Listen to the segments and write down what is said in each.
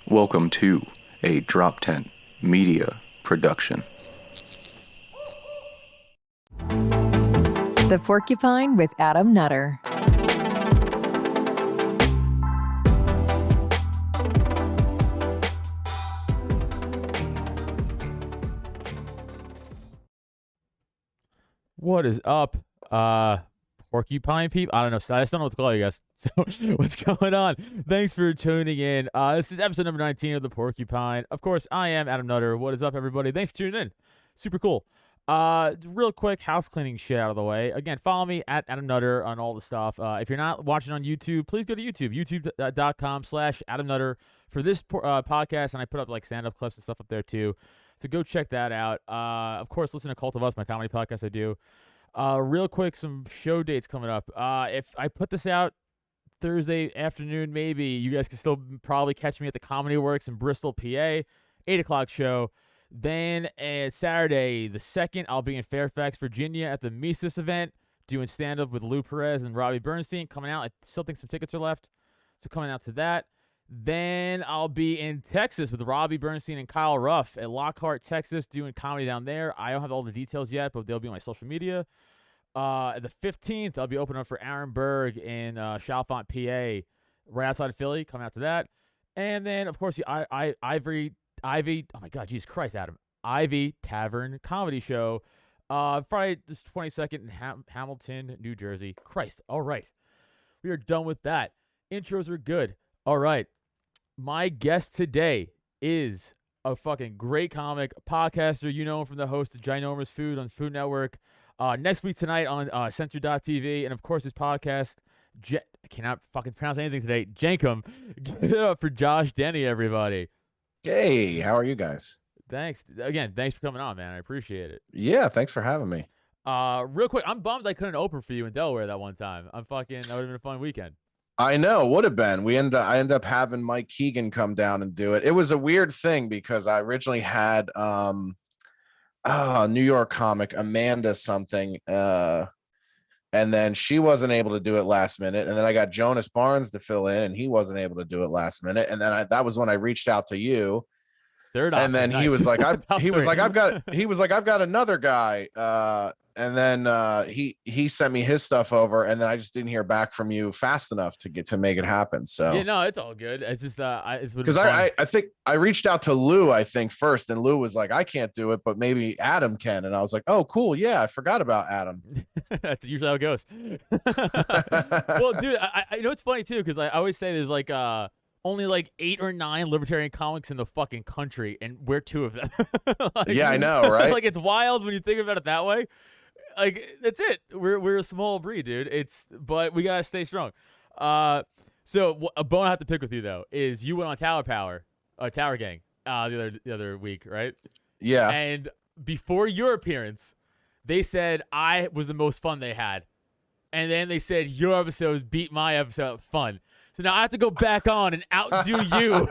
Welcome to a Drop Tent Media production. The Porcupine with Adam Nutter. What is up, porcupine people? I don't know. I just don't know what to call you guys. So, what's going on? Thanks for tuning in. This is episode number 19 of the Porcupine. Of course, I am Adam Nutter. What is up, everybody? Thanks for tuning in. Super cool. Real quick house cleaning shit out of the way. Again, follow me at Adam Nutter on all the stuff. If you're not watching on YouTube, please go to YouTube, youtube.com/Adam Nutter for this podcast, and I put up like stand-up clips and stuff up there too. So go check that out. Of course, listen to Cult of Us, my comedy podcast I do. Real quick, some show dates coming up. If I put this out Thursday afternoon, maybe you guys can still probably catch me at the Comedy Works in Bristol, PA, 8 o'clock show. Then Saturday, the 2nd, I'll be in Fairfax, Virginia at the Mises event, doing stand-up with Lou Perez and Robbie Bernstein. Coming out, I still think some tickets are left, so coming out to that. Then I'll be in Texas with Robbie Bernstein and Kyle Ruff at Lockhart, Texas, doing comedy down there. I don't have all the details yet, but they'll be on my social media. The 15th, I'll be opening up for Aaron Berg in Chalfont, PA, right outside of Philly. Coming out to that. And then, of course, the Ivy, oh my God, Jesus Christ, Adam. Ivy Tavern Comedy Show, Friday the 22nd in Hamilton, New Jersey. Christ, all right. We are done with that. Intros are good. All right. My guest today is a fucking great comic, podcaster. You know him from the host of Ginormous Food on Food Network. Next week tonight on Censor.tv. And, of course, his podcast, I cannot fucking pronounce anything today, Jankum. Give it up for Josh Denny, everybody. Hey, how are you guys? Thanks. Again, thanks for coming on, man. I appreciate it. Yeah, thanks for having me. Real quick, I'm bummed I couldn't open for you in Delaware that one time. That would have been a fun weekend. I know, would have been. I ended up having Mike Keegan come down and do it. It was a weird thing because I originally had New York comic Amanda something, and then she wasn't able to do it last minute, and then I got Jonas Barnes to fill in, and he wasn't able to do it last minute, and then that was when I reached out to you. Third and then nice. he was like, I've got another guy. And then he sent me his stuff over, and then I just didn't hear back from you fast enough to make it happen. So yeah, no, it's all good. It's just because I think I reached out to Lou, I think first, and Lou was like, I can't do it, but maybe Adam can. And I was like, oh, cool. Yeah, I forgot about Adam. That's usually how it goes. Well, dude, I know it's funny too, because I always say there's like only like 8 or 9 libertarian comics in the fucking country, and we're 2 of them. Like, yeah, I know, right? Like, it's wild when you think about it that way. Like, that's it. We're a small breed, dude. But we gotta stay strong. So a bone I have to pick with you though is you went on Tower Gang, the other week, right? Yeah. And before your appearance, they said I was the most fun they had, and then they said your episodes beat my episode fun. So now I have to go back on and outdo you,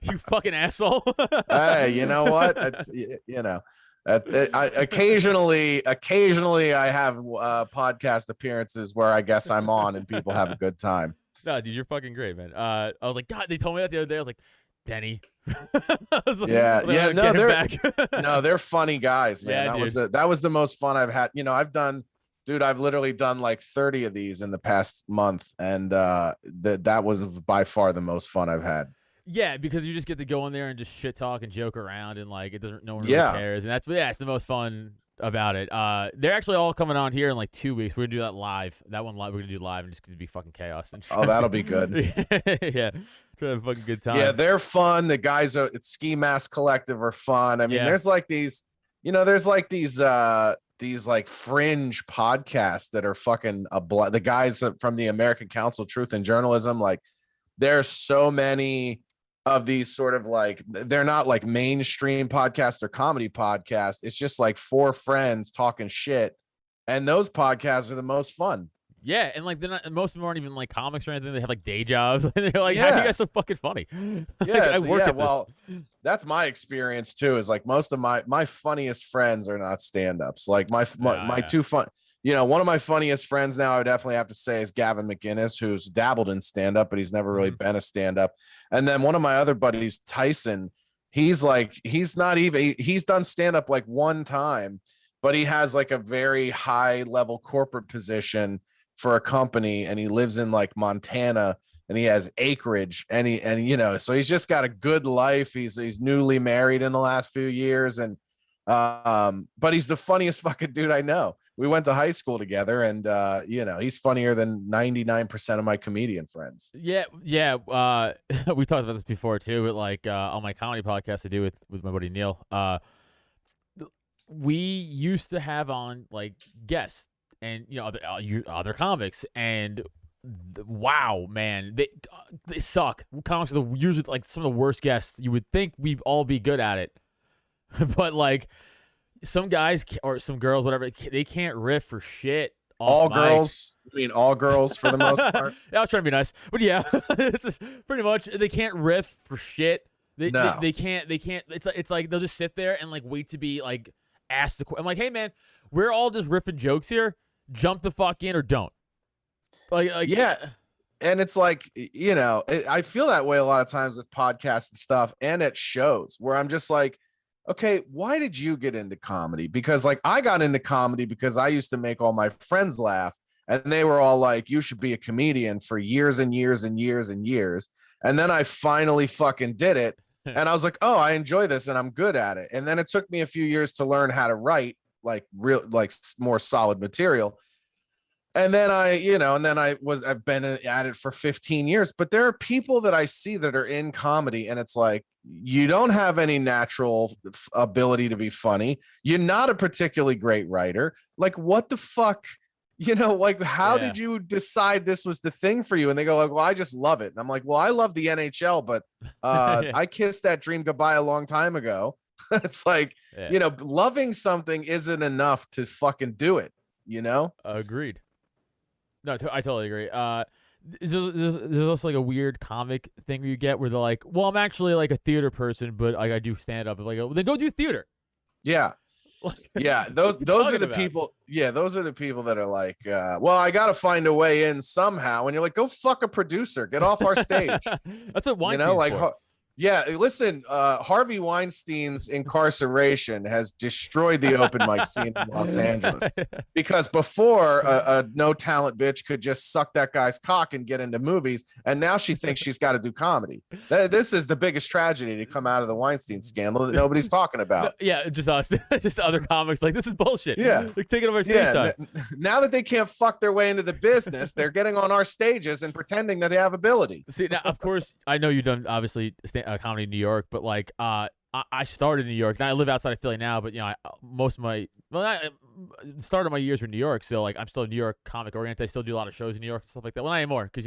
you fucking asshole. Hey, you know what? It's occasionally I have podcast appearances where I guess I'm on and people have a good time. No, dude, you're fucking great, man. I was like, God, they told me that the other day. I was like, Denny. They're funny guys, man. Yeah, that was the most fun I've had. I've literally done like 30 of these in the past month, and that was by far the most fun I've had. Yeah, because you just get to go in there and just shit talk and joke around, and like no one really cares, and it's the most fun about it. They're actually all coming on here in like 2 weeks. We're gonna do that live. That one live, we're gonna do live, and just gonna be fucking chaos. And that'll be good. Yeah, try to have a fucking good time. Yeah, they're fun. The guys at Ski Mask Collective are fun. I mean, there's like these like fringe podcasts that are fucking the guys from the American Council of Truth and Journalism. Like, there's so many of these sort of like, they're not like mainstream podcasts or comedy podcasts. It's just like 4 friends talking shit, and those podcasts are the most fun. Yeah, and like most of them aren't even like comics or anything. They have like day jobs. And they're like, how are you guys so fucking funny? Yeah, well, that's my experience too. Is like most of my funniest friends are not stand-ups. Like my two one of my funniest friends now, I would definitely have to say, is Gavin McInnes, who's dabbled in stand-up, but he's never really been a stand-up. And then one of my other buddies, Tyson, he's done stand-up like one time, but he has like a very high level corporate position for a company, and he lives in like Montana, and he has acreage, and so he's just got a good life. He's newly married in the last few years, and but he's the funniest fucking dude I know. We went to high school together, and he's funnier than 99% of my comedian friends. Yeah. We talked about this before too, but like on my comedy podcast I do with my buddy Neil. We used to have on like guests and other comics, and wow, man, they suck. Comics are usually like some of the worst guests. You would think we'd all be good at it, but like some guys or some girls, whatever, they can't riff for shit. All girls? I mean, all girls for the most part. Yeah, I was trying to be nice, but yeah, it's pretty much they can't riff for shit. They can't. It's like they'll just sit there and like wait to be like asked the question. I'm like, hey man, we're all just ripping jokes here. Jump the fuck in or don't. Like yeah. And it's like, I feel that way a lot of times with podcasts and stuff, and at shows where I'm just like, okay, why did you get into comedy? Because like I got into comedy because I used to make all my friends laugh, and they were all like, you should be a comedian, for years and years and years and years. And then I finally fucking did it. And I was like, oh, I enjoy this and I'm good at it. And then it took me a few years to learn how to write like more solid material. And then I've been at it for 15 years, but there are people that I see that are in comedy, and it's like, you don't have any natural ability to be funny. You're not a particularly great writer. Like, what the fuck? Like, how did you decide this was the thing for you? And they go like, well, I just love it. And I'm like, well, I love the NHL, but I kissed that dream goodbye a long time ago. It's like, loving something isn't enough to fucking do it, Agreed. No, I totally agree. There's also like a weird comic thing where you get where they're like, well, I'm actually like a theater person, but I do stand up. Like, well, then go do theater. Yeah. Yeah, those are the people. Yeah, those are the people that are like, well, I got to find a way in somehow. And you're like, go fuck a producer, get off our stage. That's what Weinstein's for. Yeah, listen, Harvey Weinstein's incarceration has destroyed the open mic scene in Los Angeles, because before a no talent bitch could just suck that guy's cock and get into movies, and now she thinks she's got to do comedy. This is the biggest tragedy to come out of the Weinstein scandal that nobody's talking about. Yeah, just us, just other comics. Like, this is bullshit. Yeah, like taking over stage time. Now that they can't fuck their way into the business, they're getting on our stages and pretending that they have ability. See, now, of course, I know you've done obviously comedy in New York, but like I started in New York, and I live outside of Philly now, but I started my years in New York, so like I'm still a New York comic oriented. I still do a lot of shows in New York and stuff like that. Well, not anymore, because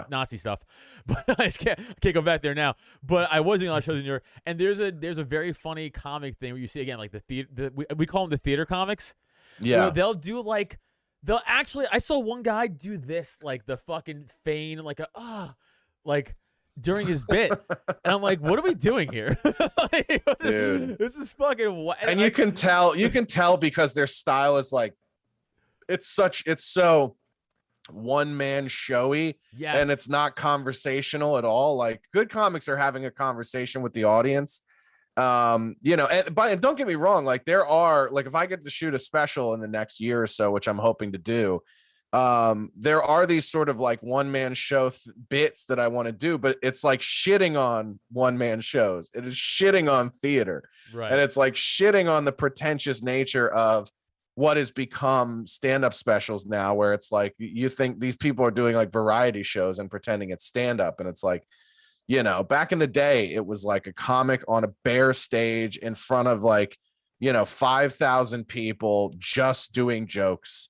Nazi stuff, but I can't go back there now. But I was doing a lot of shows in New York, and there's a very funny comic thing where you see again like the theater, we call them the theater comics. Yeah, they'll do like I saw one guy do this, like the fucking feign, like during his bit, and I'm like, what are we doing here? Dude, this is fucking wild. And you can tell because their style is like, it's so one man showy. Yes. And it's not conversational at all. Like, good comics are having a conversation with the audience. And don't get me wrong, like there are, like, if I get to shoot a special in the next year or so, which I'm hoping to do, there are these sort of like one-man show bits that I want to do, but it's like shitting on one-man shows. It is shitting on theater. Right. And it's like shitting on the pretentious nature of what has become stand-up specials now, where it's like, you think these people are doing like variety shows and pretending it's stand-up. And it's like, back in the day, it was like a comic on a bare stage in front of like, 5,000 people just doing jokes.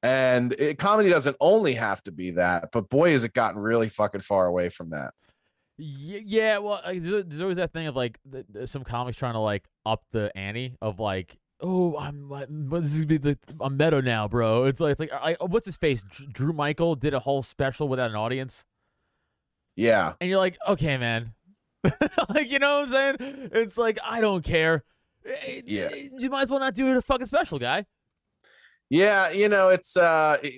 And comedy doesn't only have to be that, but boy, has it gotten really fucking far away from that. Yeah, well, there's always that thing of like some comics trying to like up the ante of like, oh, I'm meta now, bro. It's like what's his face? Drew Michael did a whole special without an audience. Yeah, and you're like, okay, man, like, you know what I'm saying? It's like, I don't care. Yeah, you might as well not do a fucking special, guy. Yeah, it's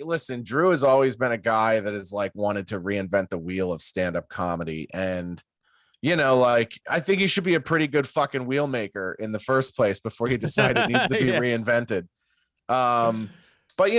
listen, Drew has always been a guy that has like wanted to reinvent the wheel of stand-up comedy. And like I think he should be a pretty good fucking wheel maker in the first place before he decided it needs to be Yeah. reinvented. But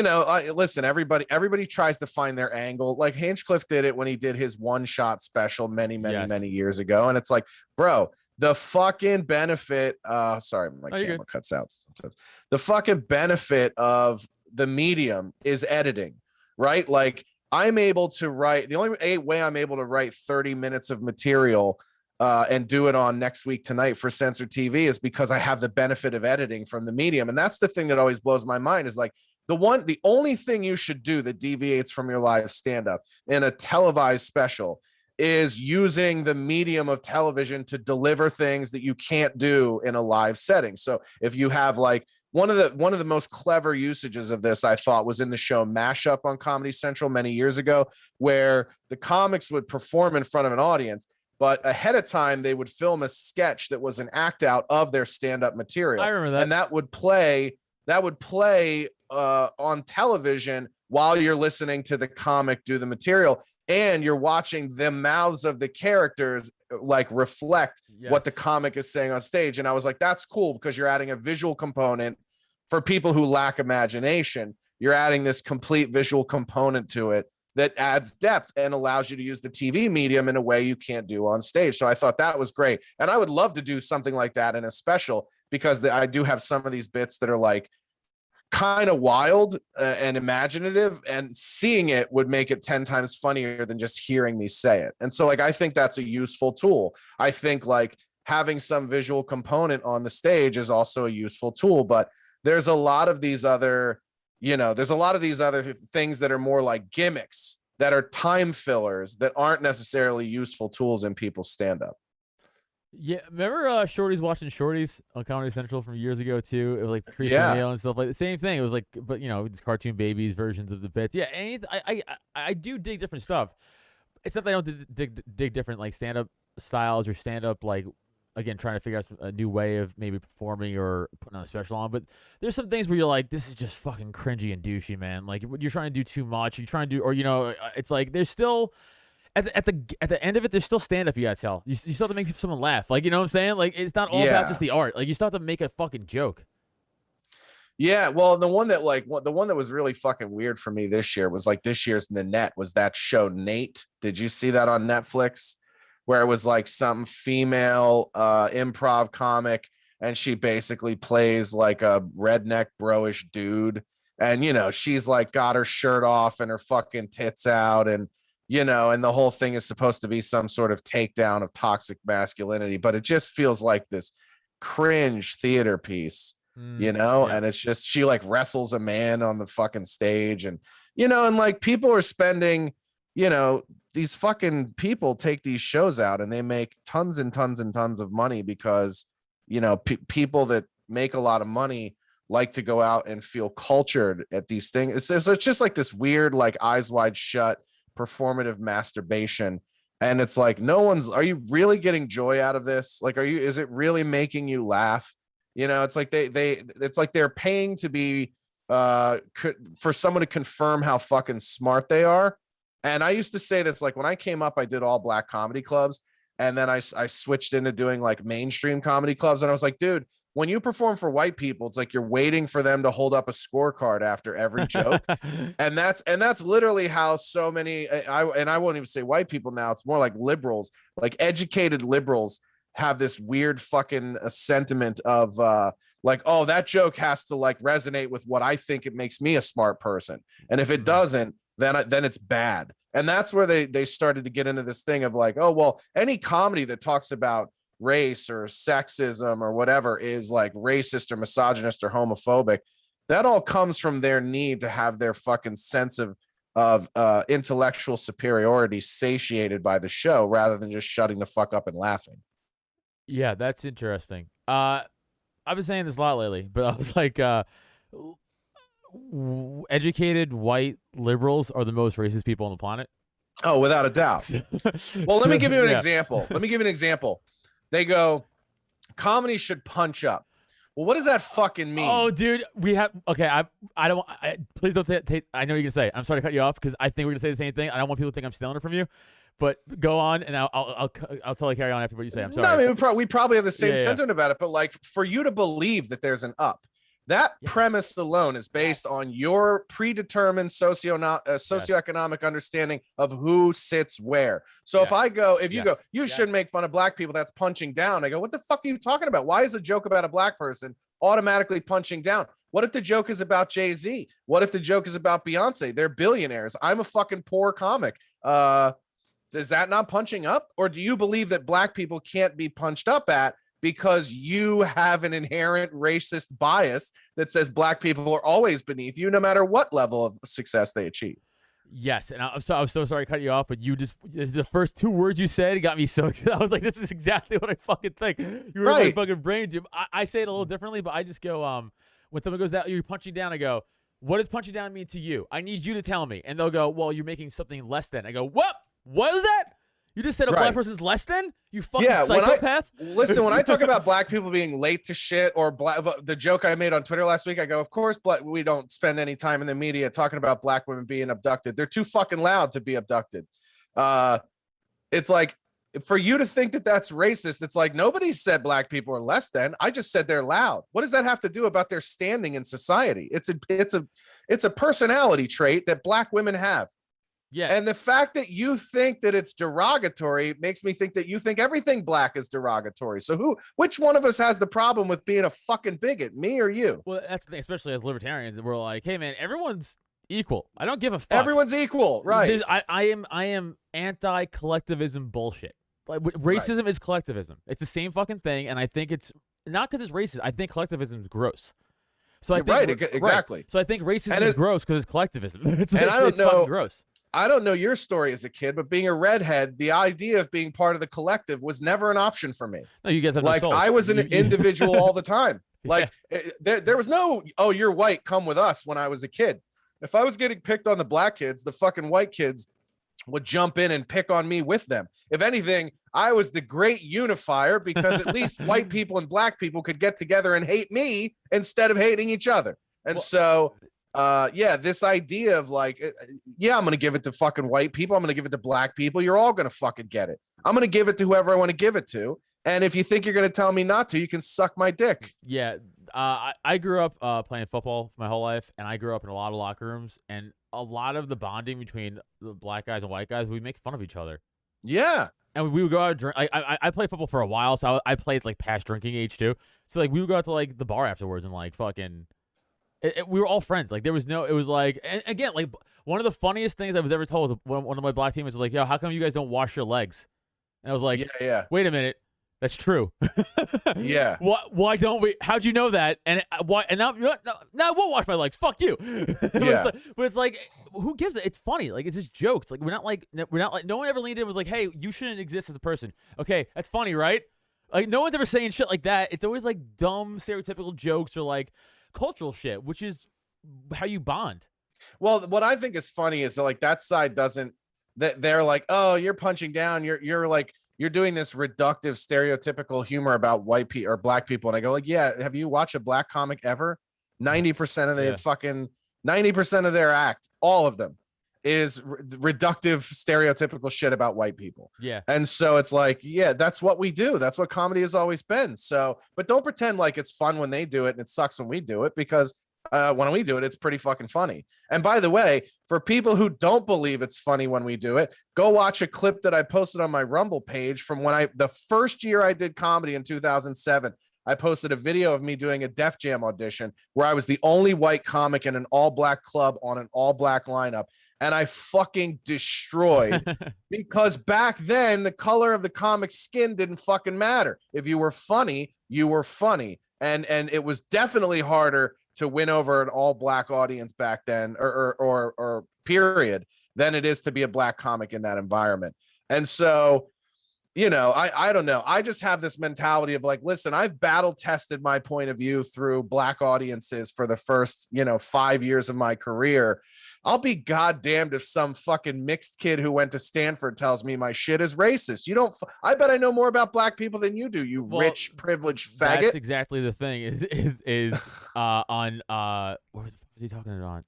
listen, everybody tries to find their angle. Like Hinchcliffe did it when he did his one-shot special many, many, Yes. many years ago. And it's like, bro, the fucking benefit, sorry, my Oh, you're camera good. cuts out sometimes. The fucking benefit of the medium is editing, right? Like I'm able to write, the only way I'm able to write 30 minutes of material and do it on Next Week Tonight for Censored TV is because I have the benefit of editing from the medium. And that's the thing that always blows my mind is like the only thing you should do that deviates from your live stand-up in a televised special is using the medium of television to deliver things that you can't do in a live setting. So if you have like one of the most clever usages of this, I thought, was in the show Mashup on Comedy Central many years ago, where the comics would perform in front of an audience, but ahead of time they would film a sketch that was an act out of their stand-up material. I remember that. And that would play on television while you're listening to the comic do the material, and you're watching the mouths of the characters like reflect what the comic is saying on stage. And I was like, that's cool, because you're adding a visual component for people who lack imagination. You're adding this complete visual component to it that adds depth and allows you to use the TV medium in a way you can't do on stage. So I thought that was great. And I would love to do something like that in a special, because I do have some of these bits that are like kind of wild and imaginative, and seeing it would make it 10 times funnier than just hearing me say it. And so like, I think that's a useful tool. I think like having some visual component on the stage is also a useful tool, but there's a lot of these other things that are more like gimmicks, that are time fillers, that aren't necessarily useful tools in people's stand-up. Yeah, remember Shorty's watching Shorty's on Comedy Central from years ago too? It was like Teresa Yeah. Mayo and stuff like the same thing. It was like, but these cartoon babies versions of the bits. Yeah, I do dig different stuff. It's not that I don't dig different like stand up styles or stand up like, again, trying to figure out a new way of maybe performing or putting on a special on. But there's some things where you're like, this is just fucking cringy and douchey, man. Like you're trying to do too much. You're trying to do, or it's like there's still. At the end of it, there's still stand up. You gotta tell. You still have to make someone laugh. Like, you know what I'm saying? Like, it's not all about just the art. Like, you still have to make a fucking joke. Yeah, well, the one that was really fucking weird for me this year was like this year's The Net was that show Nate. Did you see that on Netflix? Where it was like some female improv comic, and she basically plays like a redneck bro-ish dude, and she's like got her shirt off and her fucking tits out, and and the whole thing is supposed to be some sort of takedown of toxic masculinity, but it just feels like this cringe theater piece, Yeah. and it's just, she like wrestles a man on the fucking stage, and and like people are spending, these fucking people take these shows out and they make tons and tons and tons of money because, people that make a lot of money like to go out and feel cultured at these things. It's just like this weird, like eyes wide shut performative masturbation, and it's like, are you really getting joy out of this? Like, is it really making you laugh? It's like it's like they're paying to be for someone to confirm how fucking smart they are. And I used to say this, like when I came up, I did all black comedy clubs, and then I switched into doing like mainstream comedy clubs, and I was like, dude, when you perform for white people, it's like you're waiting for them to hold up a scorecard after every joke. and that's literally how so many, I won't even say white people now, it's more like liberals, like educated liberals have this weird fucking sentiment of like, oh, that joke has to like resonate with what I think it makes me a smart person. And if it doesn't, then it's bad. And that's where they started to get into this thing of like, oh, well, any comedy that talks about race or sexism or whatever is like racist or misogynist or homophobic. That all comes from their need to have their fucking sense of intellectual superiority satiated by the show, rather than just shutting the fuck up and laughing. Yeah, that's interesting. I've been saying this a lot lately, but I was like, educated white liberals are the most racist people on the planet. Oh, without a doubt. Well, let me give you an example. They go, comedy should punch up. Well, what does that fucking mean? Oh, dude, we have. Okay, I don't. Please don't say. I know you're gonna say. I'm sorry to cut you off because I think we're gonna say the same thing. I don't want people to think I'm stealing it from you. But go on, and I'll totally carry on after what you say. I'm sorry. No, I mean, we probably have the same Yeah, yeah. sentiment about it, but like for you to believe that there's an up, that Yes. premise alone is based Yes. on your predetermined socioeconomic understanding of who sits where. So if Yes. I go, if you Yes. go, you Yes. shouldn't make fun of black people, that's punching down. I go, what the fuck are you talking about? Why is a joke about a black person automatically punching down? What if the joke is about Jay-Z? What if the joke is about Beyonce? They're billionaires. I'm a fucking poor comic. Is that not punching up? Or do you believe that black people can't be punched up at because you have an inherent racist bias that says black people are always beneath you, no matter what level of success they achieve? Yes, and I'm so sorry to cut you off, but this is the first 2 words you said. It got me so excited. I was like, this is exactly what I fucking think. You were in my Right. fucking brain, dude. I say it a little differently, but I just go, when someone goes that you're punching down, I go, what does punching down mean to you? I need you to tell me. And they'll go, well, you're making something less than. I go, what? What is that? You just said a black Right. person's less than? You fucking Yeah, psychopath? Listen, when I talk about black people being late to shit or the joke I made on Twitter last week, I go, of course, we don't spend any time in the media talking about black women being abducted. They're too fucking loud to be abducted. It's like, for you to think that that's racist, it's like nobody said black people are less than. I just said they're loud. What does that have to do about their standing in society? It's a personality trait that black women have. Yeah. And the fact that you think that it's derogatory makes me think that you think everything black is derogatory. So which one of us has the problem with being a fucking bigot, me or you? Well, that's the thing, especially as libertarians, we're like, hey, man, everyone's equal. I don't give a fuck. Everyone's equal, right? I am anti-collectivism bullshit. Like racism is collectivism. It's the same fucking thing, and I think it's not because it's racist. I think collectivism is gross. So I think exactly. Right. So I think racism is gross because it's collectivism. It's fucking gross. I don't know your story as a kid, but being a redhead, the idea of being part of the collective was never an option for me. No, you guys have like no souls. I was an individual all the time. Like there was no, oh, you're white, come with us when I was a kid. If I was getting picked on the black kids, the fucking white kids would jump in and pick on me with them. If anything, I was the great unifier because at least white people and black people could get together and hate me instead of hating each other. And this idea of like, I'm going to give it to fucking white people. I'm going to give it to black people. You're all going to fucking get it. I'm going to give it to whoever I want to give it to. And if you think you're going to tell me not to, you can suck my dick. Yeah. I grew up playing football my whole life, and I grew up in a lot of locker rooms, and a lot of the bonding between the black guys and white guys, we make fun of each other. Yeah. And we would go out and drink. I played football for a while, so I played like past drinking age too. So like we would go out to like the bar afterwards and like fucking. We were all friends. Like there was no. It was like, and again, like one of the funniest things I was ever told was one of my black teammates was like, "Yo, how come you guys don't wash your legs?" And I was like, "Yeah. Wait a minute, that's true." Yeah. Why don't we? How'd you know that? And why? And now, no, I won't wash my legs. Fuck you. Yeah. But it's like, who gives it? It's funny. Like it's just jokes. Like we're not like no one ever leaned in and was like, "Hey, you shouldn't exist as a person." Okay, that's funny, right? Like no one's ever saying shit like that. It's always like dumb stereotypical jokes or like cultural shit, which is how you bond. Well, what I think is funny is that like that side doesn't. That they're like, oh, you're punching down. You're like. You're doing this reductive, stereotypical humor about white people or black people. And I go like, yeah, have you watched a black comic ever? 90% of the fucking 90% of their act, all of them is reductive, stereotypical shit about white people. Yeah. And so it's like, yeah, that's what we do. That's what comedy has always been. So, but don't pretend like it's fun when they do it and it sucks when we do it, because when we do it, it's pretty fucking funny. And by the way, for people who don't believe it's funny when we do it, go watch a clip that I posted on my Rumble page from when the first year I did comedy in 2007. I posted a video of me doing a Def Jam audition where I was the only white comic in an all black club on an all black lineup. And I fucking destroyed because back then the color of the comic's skin didn't fucking matter. If you were funny, you were funny. And it was definitely harder to win over an all black audience back then or period than it is to be a black comic in that environment. And so you know, I don't know. I just have this mentality of like, listen, I've battle tested my point of view through black audiences for the first, 5 years of my career. I'll be goddamned if some fucking mixed kid who went to Stanford tells me my shit is racist. You don't, I bet I know more about black people than you do, you rich, privileged faggot. That's exactly the thing is on, what was he talking about?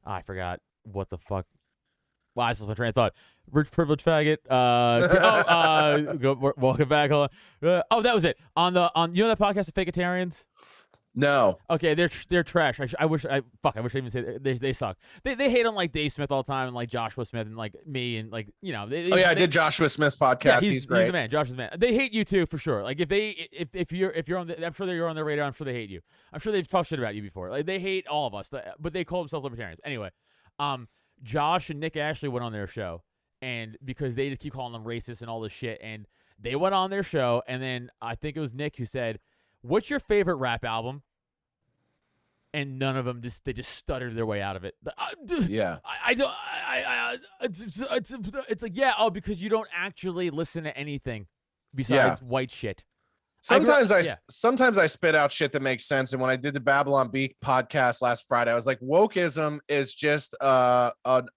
I forgot what the fuck. Well, I lost my train of thought. Rich privileged faggot. Welcome back. Hold on. That was it. On you know that podcast, The Fakeitarians? No. Okay, they're trash. I wish I even say they suck. They hate on like Dave Smith all the time and like Joshua Smith and like me and like I did Joshua Smith's podcast. Yeah, he's great. He's the man. Josh is the man. They hate you too for sure. Like if you're on I'm sure you're on their radar. I'm sure they hate you. I'm sure they've talked shit about you before. Like they hate all of us, but they call themselves libertarians. Anyway, Josh and Nick Ashley went on their show, and because they just keep calling them racist and all this shit, and they went on their show, and then I think it was Nick who said, "What's your favorite rap album?" And none of them they just stuttered their way out of it. Yeah, it's like because you don't actually listen to anything besides white shit. Sometimes I spit out shit that makes sense. And when I did the Babylon Bee podcast last Friday, I was like, wokeism is just an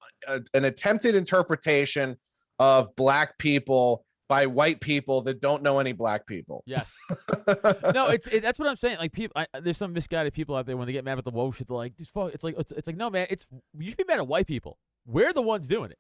attempted interpretation of black people by white people that don't know any black people. Yes. No, that's what I'm saying. Like people, there's some misguided people out there when they get mad about the woke shit. They're like, it's like no man, you should be mad at white people. We're the ones doing it.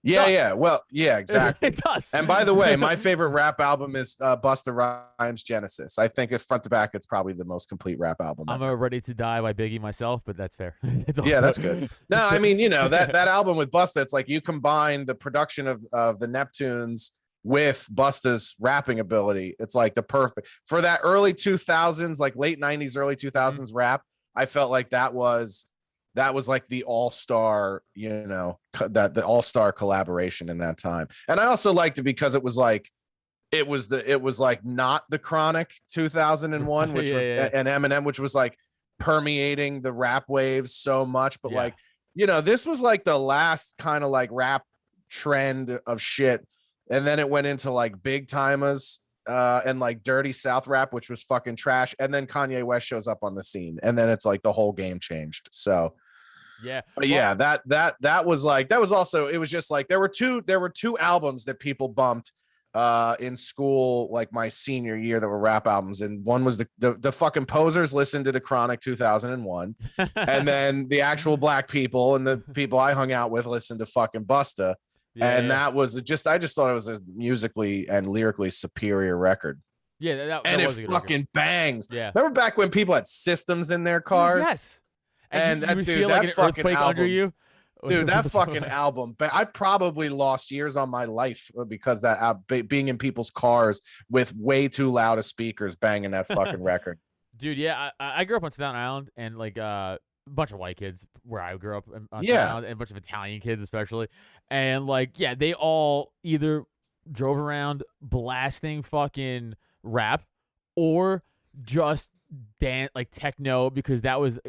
Yeah. Well, yeah, exactly. It's us. And by the way, my favorite rap album is Busta Rhymes' Genesis. I think it's front to back. It's probably the most complete rap album. I'm Ready to Die by Biggie myself, but that's fair. Yeah, that's good. No, I mean, that album with Busta, it's like you combine the production of the Neptunes with Busta's rapping ability. It's like the perfect for that early 2000s, like late 90s, early 2000s rap. I felt like that was like the all-star, the all-star collaboration in that time. And I also liked it because it was like not the Chronic 2001, which was an Eminem, which was like permeating the rap waves so much. But like, this was like the last kind of like rap trend of shit. And then it went into like Big Timers and like Dirty South rap, which was fucking trash. And then Kanye West shows up on the scene, and then it's like the whole game changed. So that was also, it was just like there were two albums that people bumped in school like my senior year that were rap albums, and one was the fucking posers listened to the Chronic 2001 and then the actual black people and the people I hung out with listened to fucking Busta. That was I just thought it was a musically and lyrically superior record. Yeah, and was it a good fucking record. Bangs. Yeah, remember back when people had systems in their cars? Yes, and you would feel like an fucking earthquake album, under you. Dude, that fucking album. But I probably lost years on my life because that being in people's cars with way too loud of speakers banging that fucking record. Dude, yeah, I grew up on Staten Island, and like a bunch of white kids where I grew up on Staten Island, and a bunch of Italian kids especially, and like they all either drove around blasting fucking rap or just dance like techno, because that was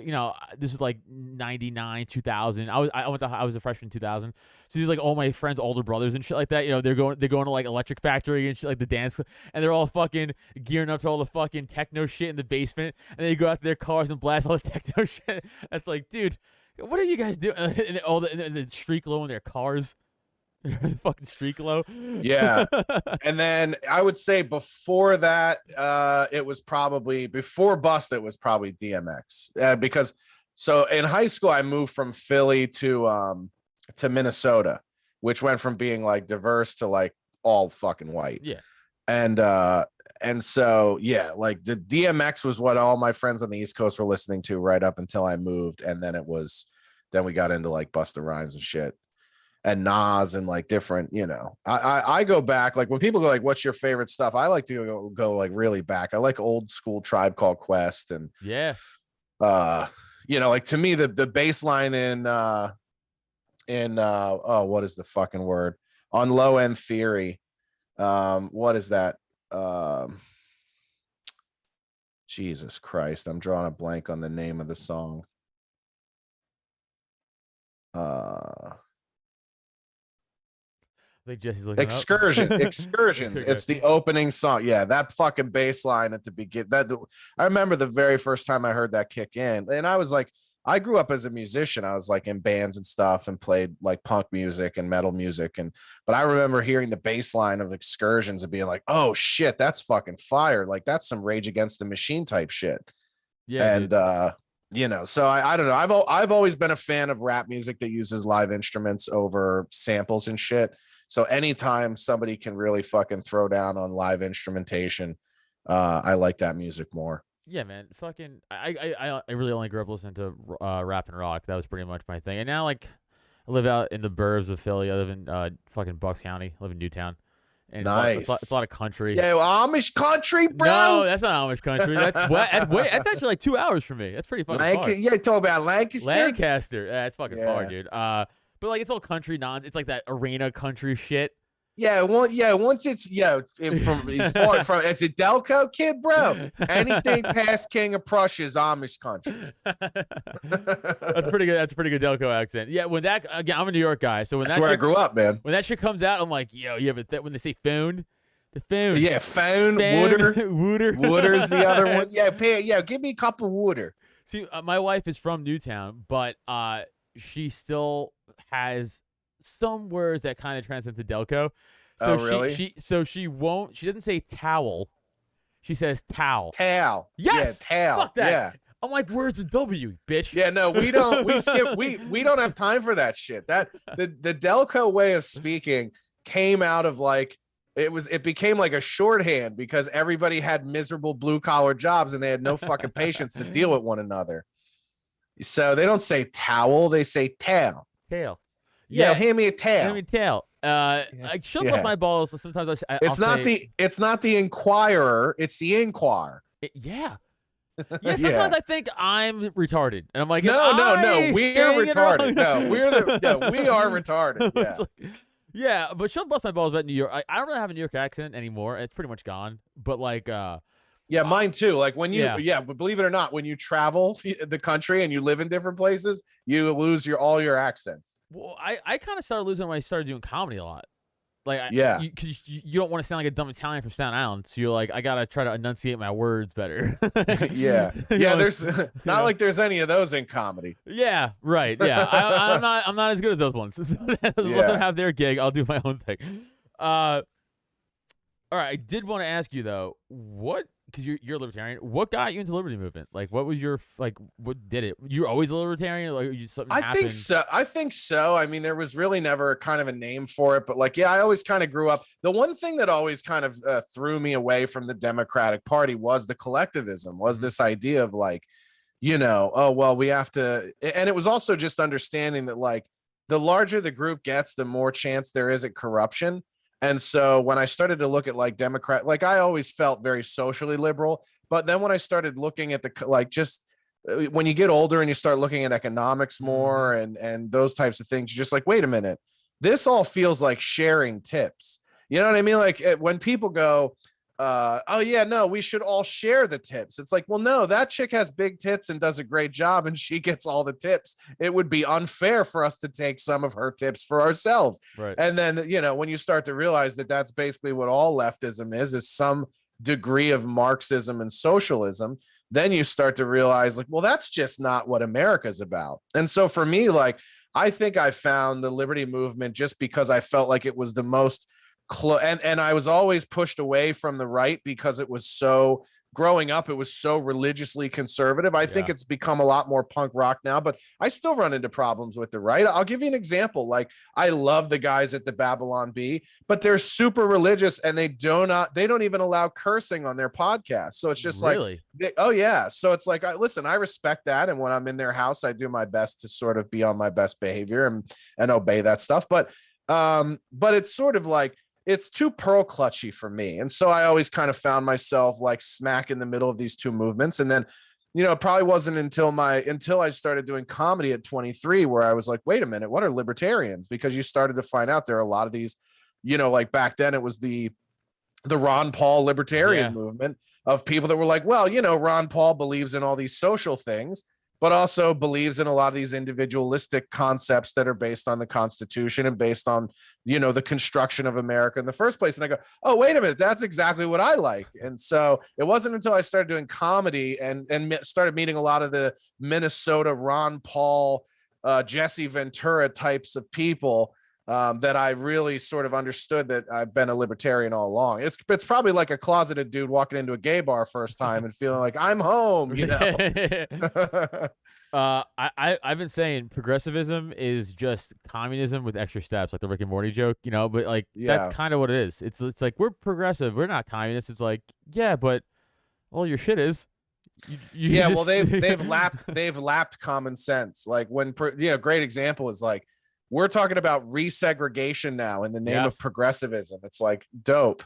this was like 99 2000. I was a freshman in 2000, so these like all my friends' older brothers and shit like that, they're going to like Electric Factory and shit, like the dance, and they're all fucking gearing up to all the fucking techno shit in the basement, and they go out to their cars and blast all the techno shit. That's like, dude, what are you guys doing? And all the street glow in their cars. Fucking streak low. Yeah. And then I would say before that, it was probably before Bust, it was probably DMX. Because so in high school I moved from Philly to Minnesota, which went from being like diverse to like all fucking white. Yeah. And so like the DMX was what all my friends on the East Coast were listening to right up until I moved, and then we got into like Busta Rhymes and shit. And Nas and like different, I go back, like when people go like, what's your favorite stuff? I like to go like really back. I like old school Tribe Called Quest. And like to me, the bass line in what is the fucking word on Low End Theory? What is that? Jesus Christ. I'm drawing a blank on the name of the song. think Jesse's looking Excursions. It's the opening song. Yeah, that fucking bass line at the beginning. I remember the very first time I heard that kick in, and I was like, I grew up as a musician. I was like in bands and stuff and played like punk music and metal music. But I remember hearing the bass line of Excursions and being like, oh shit, that's fucking fire. Like that's some Rage Against the Machine type shit. Yeah. And so I don't know. I've always been a fan of rap music that uses live instruments over samples and shit. So anytime somebody can really fucking throw down on live instrumentation, I like that music more. Yeah, man. Fucking, I really only grew up listening to rap and rock. That was pretty much my thing. And now, like, I live out in the burbs of Philly. I live in fucking Bucks County. I live in Newtown. And nice. It's a lot of country. Yeah, Amish country, bro. No, that's not Amish country. That's that's actually like 2 hours from me. That's pretty fucking far. Yeah, talk about Lancaster. Lancaster. It's fucking far, dude. But like it's all country it's like that arena country shit. Yeah, once it's from as far from as a Delco kid, bro. Anything past King of Prussia is Amish country. That's pretty good. That's a pretty good Delco accent. Yeah, when that again, I'm a New York guy, so when that's where I grew up, man. When that shit comes out, I'm like, yo, yeah, but when they say phone, the phone. Yeah, phone, Wooder's the other one. Yeah, give me a cup of Wooder. See, my wife is from Newtown, but she still has some words that kind of translate to Delco. So really? She doesn't say towel. She says towel. Towel. Yes. Yeah, towel. Fuck that. Yeah. I'm like, where's the W, bitch? Yeah, no, we don't. We skip. We don't have time for that shit. That the Delco way of speaking came out of like it became like a shorthand because everybody had miserable blue collar jobs and they had no fucking patience to deal with one another. So they don't say towel, they say tail. Tail. Yeah, hand me a tail. Hand me a tail. She'll bust my balls. Sometimes it's not the Inquirer. It's the Inquire. Yeah. Yeah. Sometimes I think I'm retarded, and I'm like, no. We're retarded. No, we are retarded. Yeah. Yeah, but she'll bust my balls about New York. I don't really have a New York accent anymore. It's pretty much gone. But like, yeah, mine too. Like when you, but believe it or not, when you travel the country and you live in different places, you lose all your accents. Well, I kind of started losing when I started doing comedy a lot. Like, because you don't want to sound like a dumb Italian from Staten Island, so you're like, I gotta try to enunciate my words better. Yeah. There's not like there's any of those in comedy. Yeah, right. Yeah, I'm not as good at those ones. So let them have their gig. I'll do my own thing. All right, I did want to ask you though, because you're a libertarian. What got you into the liberty movement? Like, what was your what did it? You're always a libertarian, or like something happened? I think so. I mean, there was really never kind of a name for it, but like, yeah, I always kind of grew up. The one thing that always kind of threw me away from the Democratic Party was the collectivism. Was this idea of like, oh well, we have to, and it was also just understanding that like the larger the group gets, the more chance there is at corruption. And so when I started to look at like Democrat, like I always felt very socially liberal, but then when I started looking at when you get older and you start looking at economics more and those types of things, you're just like, wait a minute, this all feels like sharing tips. You know what I mean? Like when people go, oh yeah, no, we should all share the tips. It's like, well, no, that chick has big tits and does a great job and she gets all the tips. It would be unfair for us to take some of her tips for ourselves. Right. And then, when you start to realize that that's basically what all leftism is some degree of Marxism and socialism, then you start to realize like, well, that's just not what America's about. And so for me, like, I think I found the liberty movement just because I felt like it was the most and I was always pushed away from the right because it was so growing up, it was so religiously conservative. I think it's become a lot more punk rock now, but I still run into problems with the right. I'll give you an example. Like I love the guys at the Babylon Bee, but they're super religious and they don't even allow cursing on their podcast. So it's just really? Oh yeah. So it's like, listen, I respect that. And when I'm in their house, I do my best to sort of be on my best behavior and obey that stuff. But it's sort of like, it's too pearl clutchy for me. And so I always kind of found myself like smack in the middle of these two movements. And then, it probably wasn't until I started doing comedy at 23 where I was like, wait a minute, what are libertarians? Because you started to find out there are a lot of these, like back then it was the Ron Paul libertarian movement of people that were like, well, Ron Paul believes in all these social things, but also believes in a lot of these individualistic concepts that are based on the Constitution and based on, the construction of America in the first place. And I go, oh, wait a minute, that's exactly what I like. And so it wasn't until I started doing comedy and started meeting a lot of the Minnesota Ron Paul, Jesse Ventura types of people, that I really sort of understood that I've been a libertarian all along. It's probably like a closeted dude walking into a gay bar first time and feeling like I'm home, I've been saying progressivism is just communism with extra steps, like the Rick and Morty joke, but like that's kind of what it is. It's like we're progressive, we're not communists. It's like, yeah, but all your shit is. Well, they've lapped common sense. Like when great example is like, we're talking about resegregation now in the name of progressivism. It's like dope.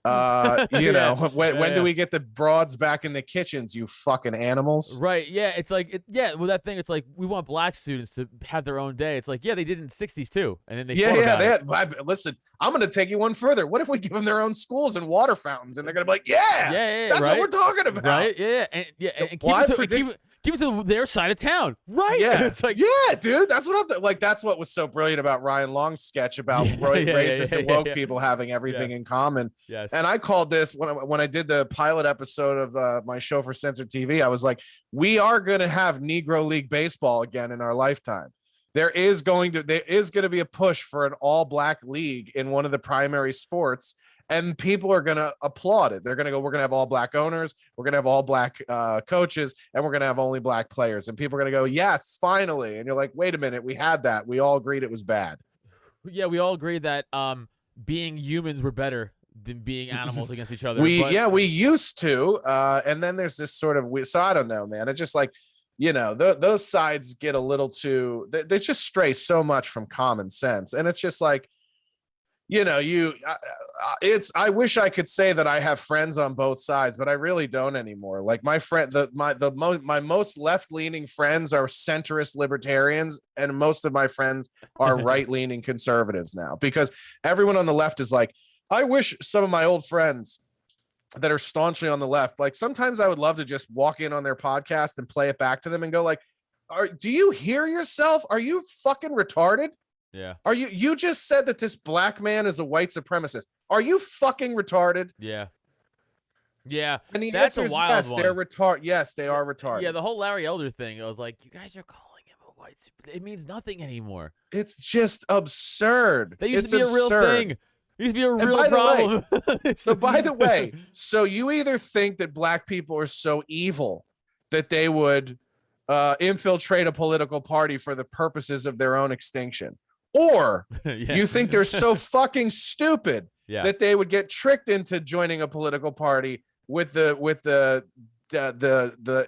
When do we get the broads back in the kitchens, you fucking animals? Right. Yeah. It's like, well, that thing, it's like, we want black students to have their own day. It's like, yeah, they did in the 60s too. And then listen, I'm going to take you one further. What if we give them their own schools and water fountains? And they're going to be like, that's right? what we're talking about. Right. Yeah. And keep it to their side of town. Right. Yeah. It's like, yeah, dude, that's what I'm like. That's what was so brilliant about Ryan Long's sketch about racist and woke people having everything in common. Yes. And I called this when I did the pilot episode of my show for Censored TV. I was like, we are going to have Negro League baseball again in our lifetime. There is going to be a push for an all black league in one of the primary sports. And people are going to applaud it. They're going to go, we're going to have all black owners. We're going to have all black coaches, and we're going to have only black players. And people are going to go, yes, finally. And you're like, wait a minute. We had that. We all agreed it was bad. Yeah, we all agreed that being humans were better than being animals against each other. We used to. And then there's this sort of, so I don't know, man. It's just like, those sides get a little too, they just stray so much from common sense. And it's just like, I wish I could say that I have friends on both sides, but I really don't anymore. Like my friend, my most left-leaning friends are centrist libertarians, and most of my friends are right-leaning conservatives now, because everyone on the left is like, I wish some of my old friends that are staunchly on the left, like sometimes I would love to just walk in on their podcast and play it back to them and go like, do you hear yourself? Are you fucking retarded? Yeah. Are you just said that this black man is a white supremacist? Are you fucking retarded? Yeah. Yeah. And the that's answer a is wild yes, one. they're retarded. Yes, they are retarded. Yeah, the whole Larry Elder thing, I was like, you guys are calling him a white it means nothing anymore. It's just absurd. That used to be a real thing. It used to be a real problem. By the way, so you either think that black people are so evil that they would infiltrate a political party for the purposes of their own extinction, or you think they're so fucking stupid that they would get tricked into joining a political party with the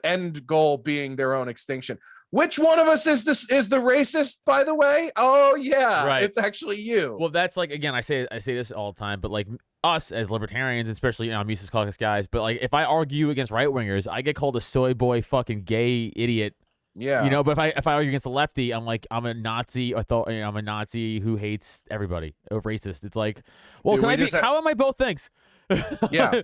end goal being their own extinction. Which one of us is the racist, by the way? Oh yeah, right. It's actually you. Well, that's like, again, I say this all the time, but like us as libertarians, especially Mises Caucus guys, but like if I argue against right wingers, I get called a soy boy, fucking gay idiot. Yeah, but if I argue against a lefty, I'm like, I'm a Nazi. I'm a Nazi who hates everybody, a racist. It's like, well, dude, how am I both things? Yeah,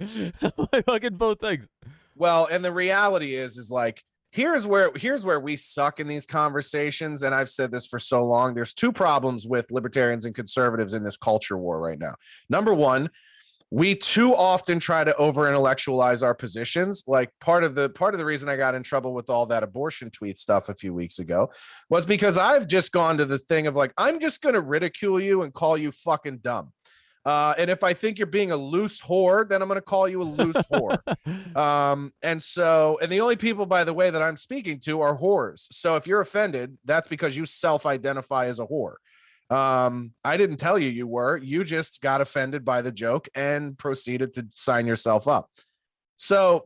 I fucking both things. Well, and the reality is like, here's where we suck in these conversations, and I've said this for so long. There's two problems with libertarians and conservatives in this culture war right now. Number one, we too often try to over-intellectualize our positions. Like part of the reason I got in trouble with all that abortion tweet stuff a few weeks ago was because I've just gone to the thing of like, I'm just going to ridicule you and call you fucking dumb. And if I think you're being a loose whore, then I'm going to call you a loose whore. And the only people, by the way, that I'm speaking to are whores. So if you're offended, that's because you self-identify as a whore. I didn't tell you were. You just got offended by the joke and proceeded to sign yourself up. So,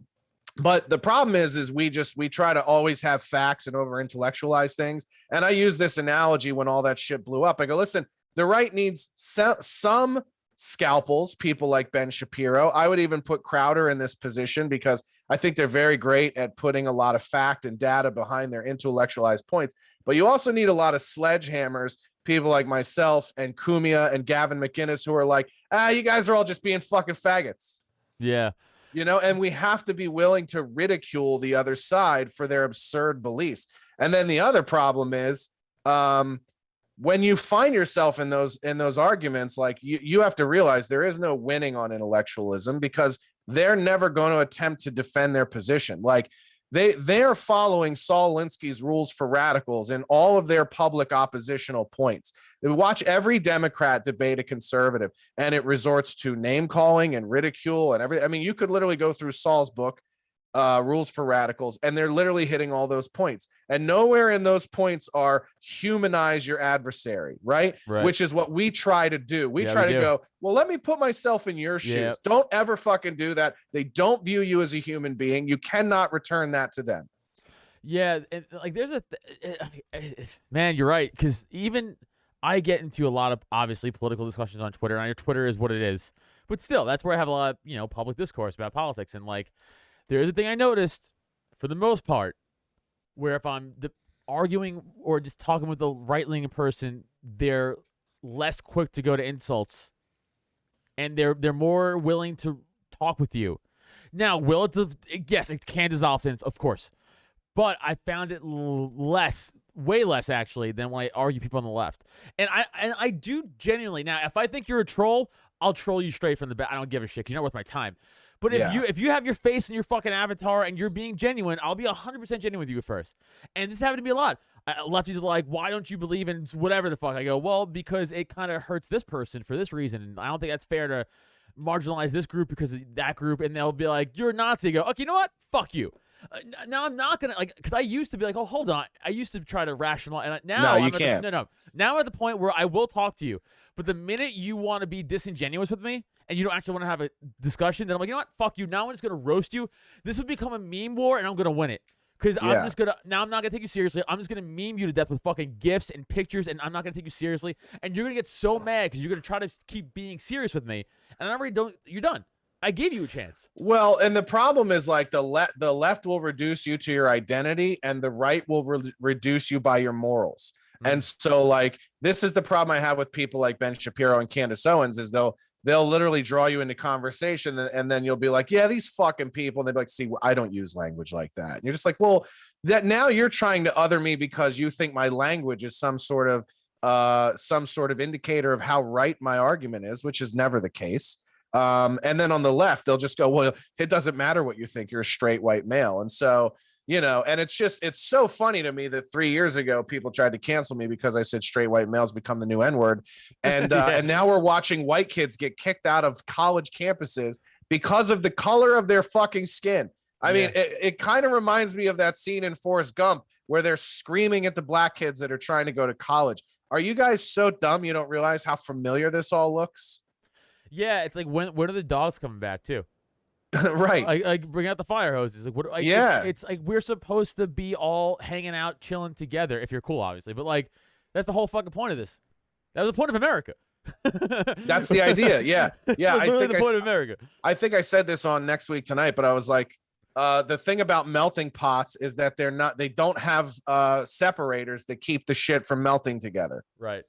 but the problem is we try to always have facts and over-intellectualize things. And I use this analogy when all that shit blew up. I go, listen, the right needs some scalpels, people like Ben Shapiro. I would even put Crowder in this position because I think they're very great at putting a lot of fact and data behind their intellectualized points. But you also need a lot of sledgehammers, people like myself and Cumia and Gavin McInnes, who are like, you guys are all just being fucking faggots. Yeah. And we have to be willing to ridicule the other side for their absurd beliefs. And then the other problem is, when you find yourself in those arguments, like you have to realize there is no winning on intellectualism, because they're never going to attempt to defend their position. Like they're following Saul Alinsky's rules for radicals in all of their public oppositional points. They watch every Democrat debate a conservative, and it resorts to name calling and ridicule and everything. I mean, you could literally go through Saul's book, Rules for Radicals, and they're literally hitting all those points. And nowhere in those points are humanize your adversary, right? Which is what we try to do. We try to go, well, let me put myself in your shoes. Don't ever fucking do that. They don't view you as a human being. You cannot return that to them. Yeah, and like there's man, you're right, because even I get into a lot of obviously political discussions on Twitter, and your Twitter is what it is. But still, that's where I have a lot of, public discourse about politics. And like, there's a thing I noticed, for the most part, where if I'm arguing or just talking with a right-leaning person, they're less quick to go to insults, and they're more willing to talk with you. Now, yes, it can dissolve things, of course, but I found it way less actually, than when I argue people on the left. And I do genuinely. Now, if I think you're a troll, I'll troll you straight from the back. I don't give a shit, because you're not worth my time. But if you have your face and your fucking avatar and you're being genuine, I'll be 100% genuine with you at first. And this happened to be a lot. Lefties are like, why don't you believe in whatever the fuck? I go, well, because it kind of hurts this person for this reason, and I don't think that's fair to marginalize this group because of that group. And they'll be like, you're a Nazi. I go, okay, you know what? Fuck you. Now I'm not gonna because I used to be like, oh, hold on. I used to try to rationalize, and now you can't. No. Now I'm at the point where I will talk to you, but the minute you want to be disingenuous with me and you don't actually want to have a discussion, then I'm like, you know what? Fuck you. Now I'm just gonna roast you. This will become a meme war, and I'm gonna win it. Because I'm not gonna take you seriously. I'm just gonna meme you to death with fucking gifs and pictures, and I'm not gonna take you seriously. And you're gonna get so mad because you're gonna try to keep being serious with me, and I already don't. You're done. I gave you a chance. Well, and the problem is like the left will reduce you to your identity, and the right will reduce you by your morals. Mm-hmm. And so like this is the problem I have with people like Ben Shapiro and Candace Owens, is they'll literally draw you into conversation, and then you'll be like, yeah, these fucking people. And they'll be like, see, I don't use language like that. And you're just like, well, that now you're trying to other me because you think my language is some sort of indicator of how right my argument is, which is never the case. And then on the left, they'll just go, well, it doesn't matter what you think, you're a straight white male. And so, and it's so funny to me that 3 years ago, people tried to cancel me because I said straight white males become the new N-word. And, and now we're watching white kids get kicked out of college campuses because of the color of their fucking skin. I mean, it kind of reminds me of that scene in Forrest Gump where they're screaming at the black kids that are trying to go to college. Are you guys so dumb you don't realize how familiar this all looks? Yeah, it's like when are the dogs coming back too? Right. Like bring out the fire hoses. Like what? It's like we're supposed to be all hanging out, chilling together. If you're cool, obviously, but like that's the whole fucking point of this. That was the point of America. That's the idea. Yeah, yeah. I think the point of America. I think I said this on Next Week Tonight, but I was like, the thing about melting pots is that they don't have separators that keep the shit from melting together. Right.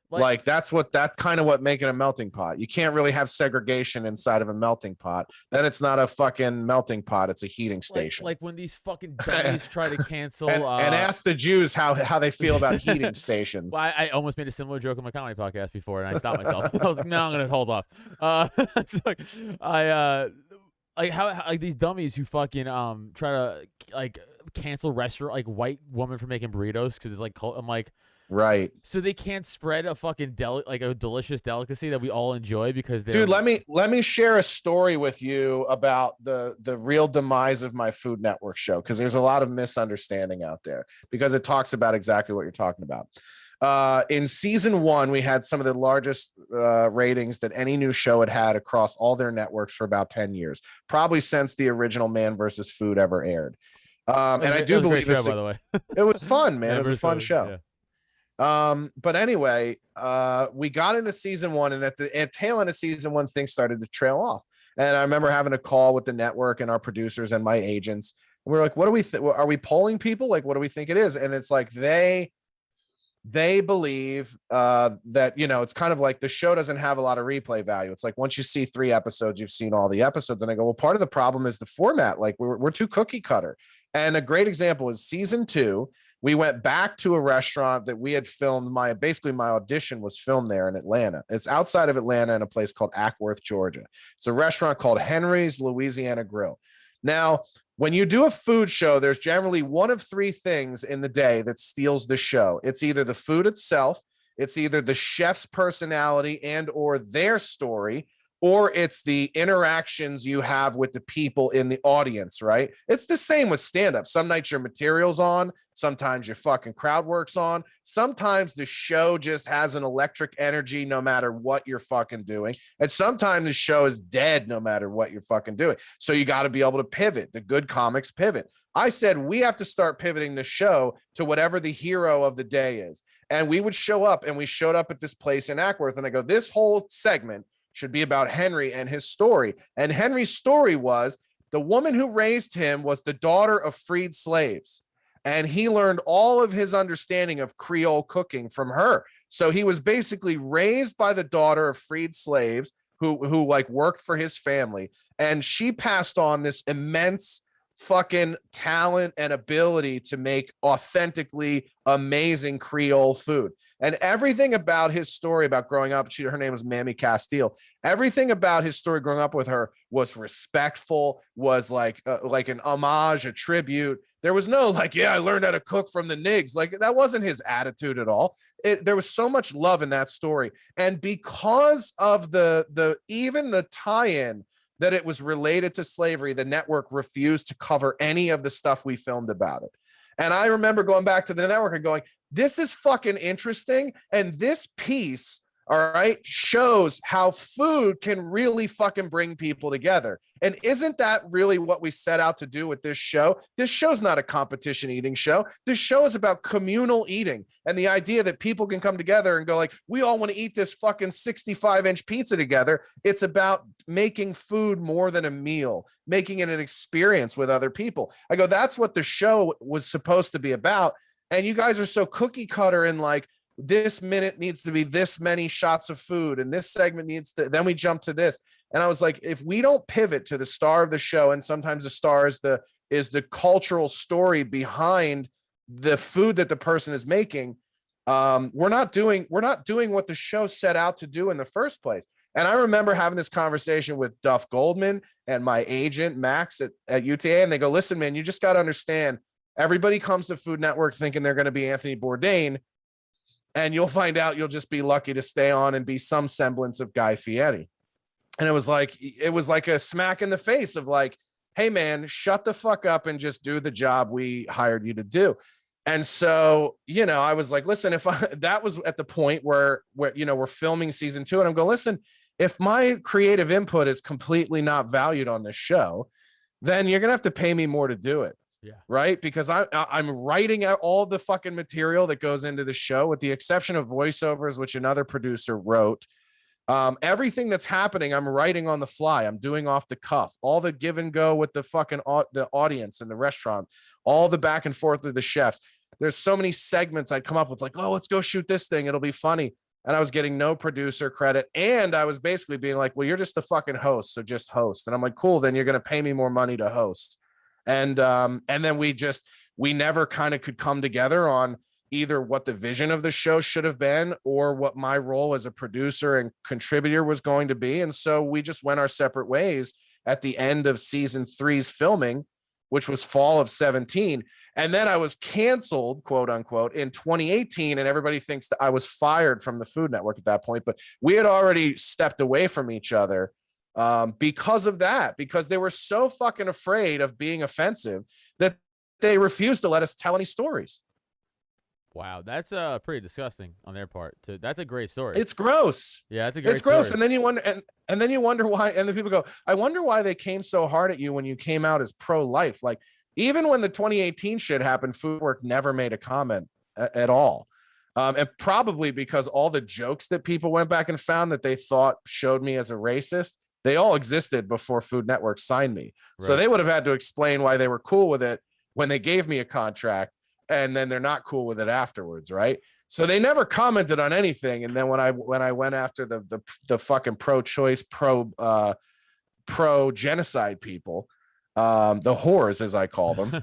Like that's kind of what making a melting pot. You can't really have segregation inside of a melting pot. Then it's not a fucking melting pot. It's a heating station. Like when these fucking dummies try to cancel and ask the Jews how they feel about heating stations. Well, I almost made a similar joke on my comedy podcast before, and I stopped myself. I was like, no, I'm gonna hold off. So like these dummies who fucking try to like cancel restaurant like white woman for making burritos because it's like I'm like. Right. So they can't spread a fucking a delicious delicacy that we all enjoy because they're... Dude, let me share a story with you about the real demise of my Food Network show, because there's a lot of misunderstanding out there because it talks about exactly what you're talking about. In season 1, we had some of the largest ratings that any new show had across all their networks for about 10 years, probably since the original Man vs. Food ever aired. And I do believe this, by the way. It was fun, man. It was a fun show. Yeah. But anyway, we got into season 1, and at the tail end of season 1, things started to trail off. And I remember having a call with the network and our producers and my agents. And we were like, what do we are we polling people? Like, what do we think it is? And it's like, they they believe that, you know, it's kind of like the show doesn't have a lot of replay value. It's like once you see 3 episodes, you've seen all the episodes. And I go, well, part of the problem is the format. Like we're too cookie cutter. And a great example is season 2. We went back to a restaurant that we had filmed. Basically my audition was filmed there in Atlanta. It's outside of Atlanta in a place called Ackworth, Georgia. It's a restaurant called Henry's Louisiana Grill. Now, when you do a food show, there's generally one of 3 things in the day that steals the show. It's either the food itself, it's either the chef's personality and or their story, or it's the interactions you have with the people in the audience, right? It's the same with stand-up. Some nights your material's on, sometimes your fucking crowd work's on, sometimes the show just has an electric energy no matter what you're fucking doing, and sometimes the show is dead no matter what you're fucking doing. So you got to be able to pivot. The good comics pivot. I said we have to start pivoting the show to whatever the hero of the day is. And we would show up, and we showed up at this place in Ackworth, and I go, this whole segment should be about Henry and his story. And Henry's story was the woman who raised him was the daughter of freed slaves. And he learned all of his understanding of Creole cooking from her. So he was basically raised by the daughter of freed slaves who like worked for his family. And she passed on this immense fucking talent and ability to make authentically amazing Creole food. And everything about his story about growing up, her name was Mammy Castile. Everything about his story growing up with her was respectful, was like an homage, a tribute. There was no like, yeah, I learned how to cook from the Nigs. Like that wasn't his attitude at all. There was so much love in that story. And because of even the tie-in that it was related to slavery, the network refused to cover any of the stuff we filmed about it. And I remember going back to the network and going, this is fucking interesting. And this piece, all right, shows how food can really fucking bring people together. And isn't that really what we set out to do with this show? This show's not a competition eating show. This show is about communal eating and the idea that people can come together and go like, we all want to eat this fucking 65-inch pizza together. It's about making food more than a meal, making it an experience with other people. I go, that's what the show was supposed to be about. And you guys are so cookie cutter and like, this minute needs to be this many shots of food and this segment needs to, then we jump to this. And I was like, if we don't pivot to the star of the show, and sometimes the star is the cultural story behind the food that the person is making, we're not doing what the show set out to do in the first place. And I remember having this conversation with Duff Goldman and my agent Max at UTA, and they go, listen, man, you just got to understand, everybody comes to Food Network thinking they're going to be Anthony Bourdain, and you'll find out you'll just be lucky to stay on and be some semblance of Guy Fieri. And it was like a smack in the face of like, hey man, shut the fuck up and just do the job we hired you to do. And so, you know, I was like, listen, that was at the point where, you know, we're filming season 2, and I'm going, listen, if my creative input is completely not valued on this show, then you're going to have to pay me more to do it. Yeah. Right. Because I'm writing out all the fucking material that goes into the show, with the exception of voiceovers, which another producer wrote. Everything that's happening, I'm writing on the fly. I'm doing off the cuff, all the give and go with the fucking the audience in the restaurant, all the back and forth with the chefs. There's so many segments I'd come up with, like, oh, let's go shoot this thing. It'll be funny. And I was getting no producer credit. And I was basically being like, well, you're just the fucking host, so just host. And I'm like, cool, then you're going to pay me more money to host. And then we never kind of could come together on either what the vision of the show should have been or what my role as a producer and contributor was going to be. And so we just went our separate ways at the end of season 3's filming, which was fall of 2017. And then I was canceled, quote unquote, in 2018. And everybody thinks that I was fired from the Food Network at that point, but we had already stepped away from each other because of that, because they were so fucking afraid of being offensive that they refused to let us tell any stories. Wow, that's pretty disgusting on their part. That's a great story. It's gross. Yeah, that's a great It's gross. story. And then you wonder, and then you wonder why. And then people go, I wonder why they came so hard at you when you came out as pro-life. Like, even when the 2018 shit happened, Food Network never made a comment at all. And probably because all the jokes that people went back and found that they thought showed me as a racist, they all existed before Food Network signed me. Right. So they would have had to explain why they were cool with it when they gave me a contract. and then they're not cool with it afterwards, right? So they never commented on anything. And then when I went after the fucking pro-choice, pro genocide people, the whores, as I call them,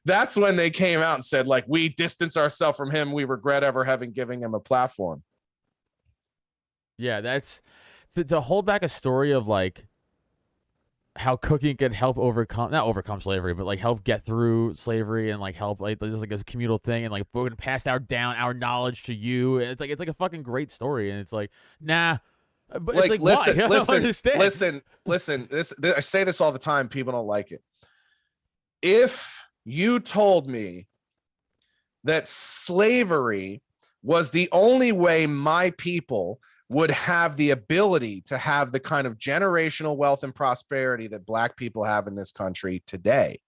that's when they came out and said, like, we distance ourselves from him. We regret ever having given him a platform. Yeah, that's to hold back a story of like how cooking can help not overcome slavery, but like help get through slavery and like help like there's like a communal thing and like we're gonna pass down our knowledge to you. And it's like a fucking great story, and it's like, nah. But like, it's like, listen. This I say this all the time. People don't like it. If you told me that slavery was the only way my people would have the ability to have the kind of generational wealth and prosperity that Black people have in this country today,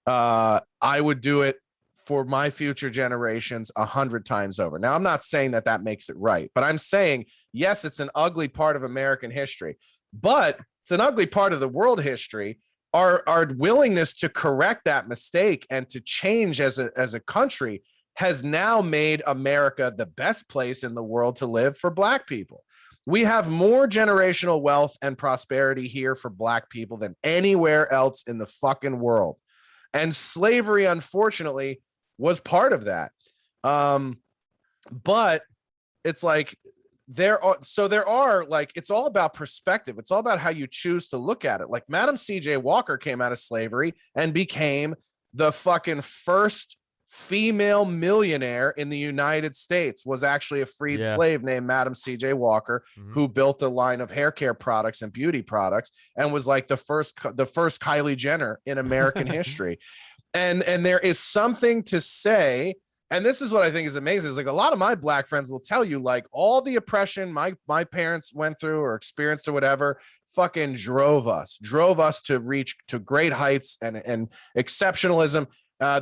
I would do it for my future generations 100 times over. Now, I'm not saying that makes it right, but I'm saying, yes, it's an ugly part of American history, but it's an ugly part of the world history. Our willingness to correct that mistake and to change as a country has now made America the best place in the world to live for Black people. We have more generational wealth and prosperity here for Black people than anywhere else in the fucking world. And slavery, unfortunately, was part of that. But it's like there are like, it's all about perspective. It's all about how you choose to look at it. Like Madam C.J. Walker came out of slavery and became the fucking first female millionaire in the United States. Was actually a freed slave named Madam C.J. Walker, who built a line of hair care products and beauty products and was like the first Kylie Jenner in American history. And there is something to say, and this is what I think is amazing, is like a lot of my Black friends will tell you, like, all the oppression my parents went through or experienced or whatever fucking drove us to reach to great heights and exceptionalism.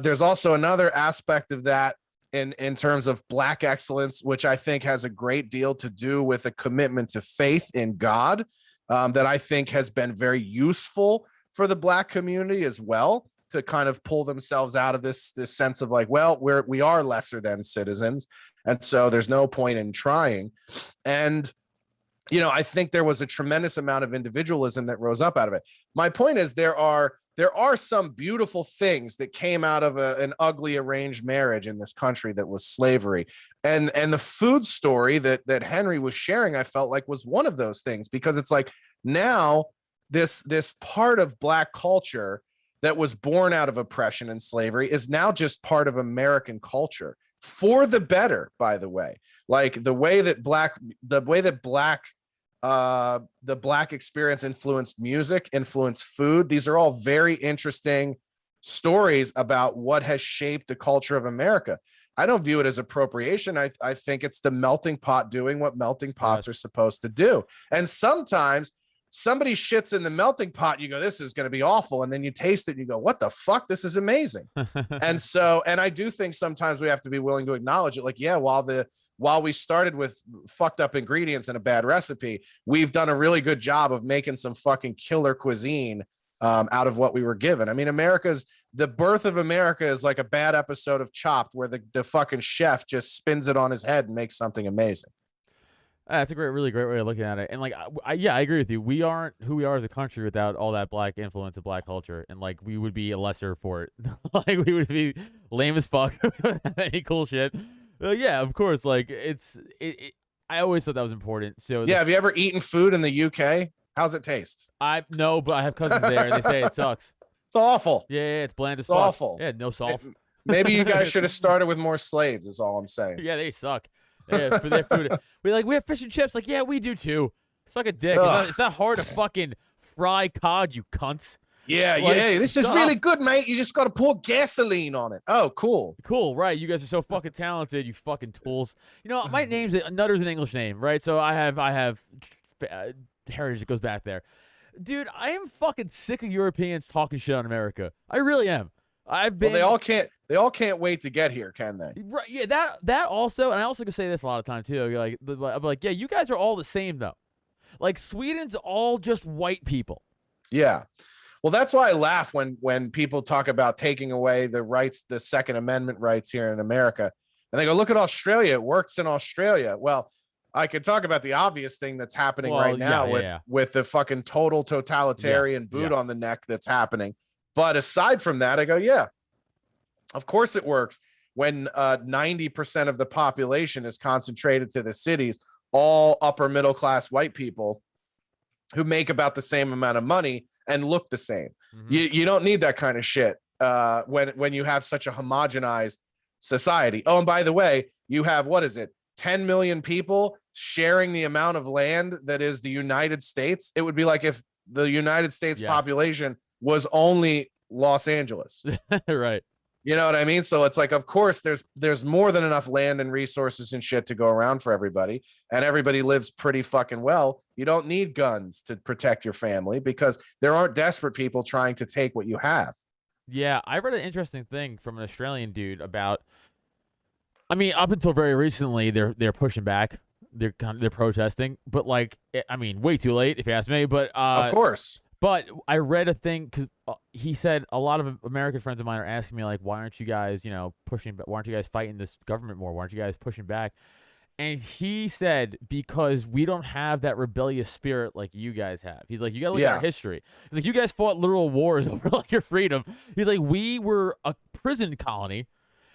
There's also another aspect of that in terms of Black excellence, which I think has a great deal to do with a commitment to faith in God, that I think has been very useful for the Black community as well, to kind of pull themselves out of this sense of like, well, we are lesser than citizens, and so there's no point in trying. And I think there was a tremendous amount of individualism that rose up out of it. My point is there are some beautiful things that came out of an ugly arranged marriage in this country that was slavery. And the food story that Henry was sharing, I felt like was one of those things, because it's like now this part of Black culture that was born out of oppression and slavery is now just part of American culture, for the better, by the way. Like the way that the Black experience influenced music, influenced food. These are all very interesting stories about what has shaped the culture of America. I don't view it as appropriation. I think it's the melting pot doing what melting pots are supposed to do. And sometimes somebody shits in the melting pot, you go, this is going to be awful. And then you taste it and you go, what the fuck? This is amazing. and I do think sometimes we have to be willing to acknowledge it. Like, yeah, while we started with fucked up ingredients and a bad recipe, we've done a really good job of making some fucking killer cuisine out of what we were given. I mean, the birth of America is like a bad episode of Chopped, where the fucking chef just spins it on his head and makes something amazing. That's a really great way of looking at it. And like, I agree with you. We aren't who we are as a country without all that Black influence of Black culture. And like, we would be lesser for it. Like, we would be lame as fuck without any cool shit. Yeah, of course. Like, I always thought that was important. So yeah, have you ever eaten food in the UK? How's it taste? No, but I have cousins there, and they say it sucks. It's awful. Yeah, it's bland as fuck. Awful. Yeah, no salt. Maybe you guys should have started with more slaves, is all I'm saying. Yeah, they suck. Yeah, for their food. We have fish and chips. Like, yeah, we do too. Suck a dick. It's not hard to fucking fry cod, you cunts. Yeah, like, yeah. This is really good, mate. You just got to pour gasoline on it. Oh, cool. Cool, right. You guys are so fucking talented, you fucking tools. My name's Nutter's an English name, right? So I have heritage that goes back there. Dude, I am fucking sick of Europeans talking shit on America. I really am. Well, they all can't wait to get here, can they? Right, yeah, that also, and I also can say this a lot of time too. I'm like, yeah, you guys are all the same though. Like, Sweden's all just white people. Yeah. Well, that's why I laugh when people talk about taking away the rights, the Second Amendment rights here in America. And they go, look at Australia. It works in Australia. Well, I could talk about the obvious thing that's happening right now with the fucking total totalitarian boot on the neck that's happening. But aside from that, I go, yeah, of course it works when 90% of the population is concentrated to the cities, all upper middle class white people who make about the same amount of money and look the same. You don't need that kind of shit when you have such a homogenized society. Oh, and by the way, you have, what is it, 10 million people sharing the amount of land that is the United States. It would be like if the United States population was only Los Angeles. Right. You know what I mean? So it's like, of course, there's more than enough land and resources and shit to go around for everybody, and everybody lives pretty fucking well. You don't need guns to protect your family because there aren't desperate people trying to take what you have. Yeah, I read an interesting thing from an Australian dude about. I mean, up until very recently, they're pushing back, they're protesting, but like, I mean, way too late if you ask me. But of course. But I read a thing because he said a lot of American friends of mine are asking me like, why aren't you guys, pushing? Why aren't you guys fighting this government more? Why aren't you guys pushing back? And he said, because we don't have that rebellious spirit like you guys have. He's like, you got to look at our history. He's like, you guys fought literal wars over like your freedom. He's like, we were a prison colony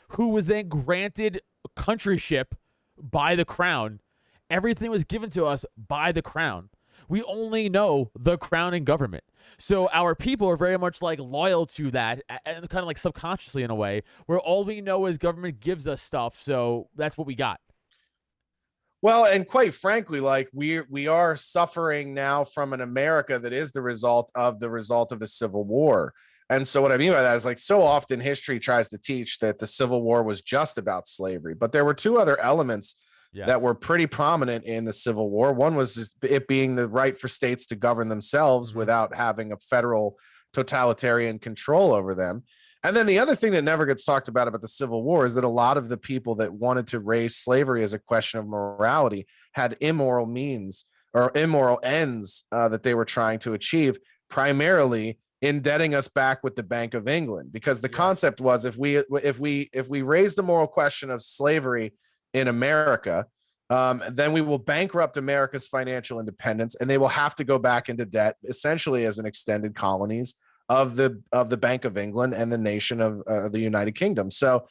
who was then granted countryship by the crown. Everything was given to us by the crown. We only know the crown and government. So our people are very much like loyal to that, and kind of like subconsciously in a way, where all we know is government gives us stuff. So that's what we got. Well, and quite frankly, like we are suffering now from an America that is the result of the Civil War. And so what I mean by that is, like, so often history tries to teach that the Civil War was just about slavery, but there were two other elements that were pretty prominent in the Civil War. One was it being the right for states to govern themselves without having a federal totalitarian control over them. And then the other thing that never gets talked about the Civil War is that a lot of the people that wanted to raise slavery as a question of morality had immoral means or immoral ends that they were trying to achieve, primarily indebting us back with the Bank of England, because the concept was if we raise the moral question of slavery in America, then we will bankrupt America's financial independence, and they will have to go back into debt, essentially as an extended colonies of the Bank of England and the nation of the United Kingdom. So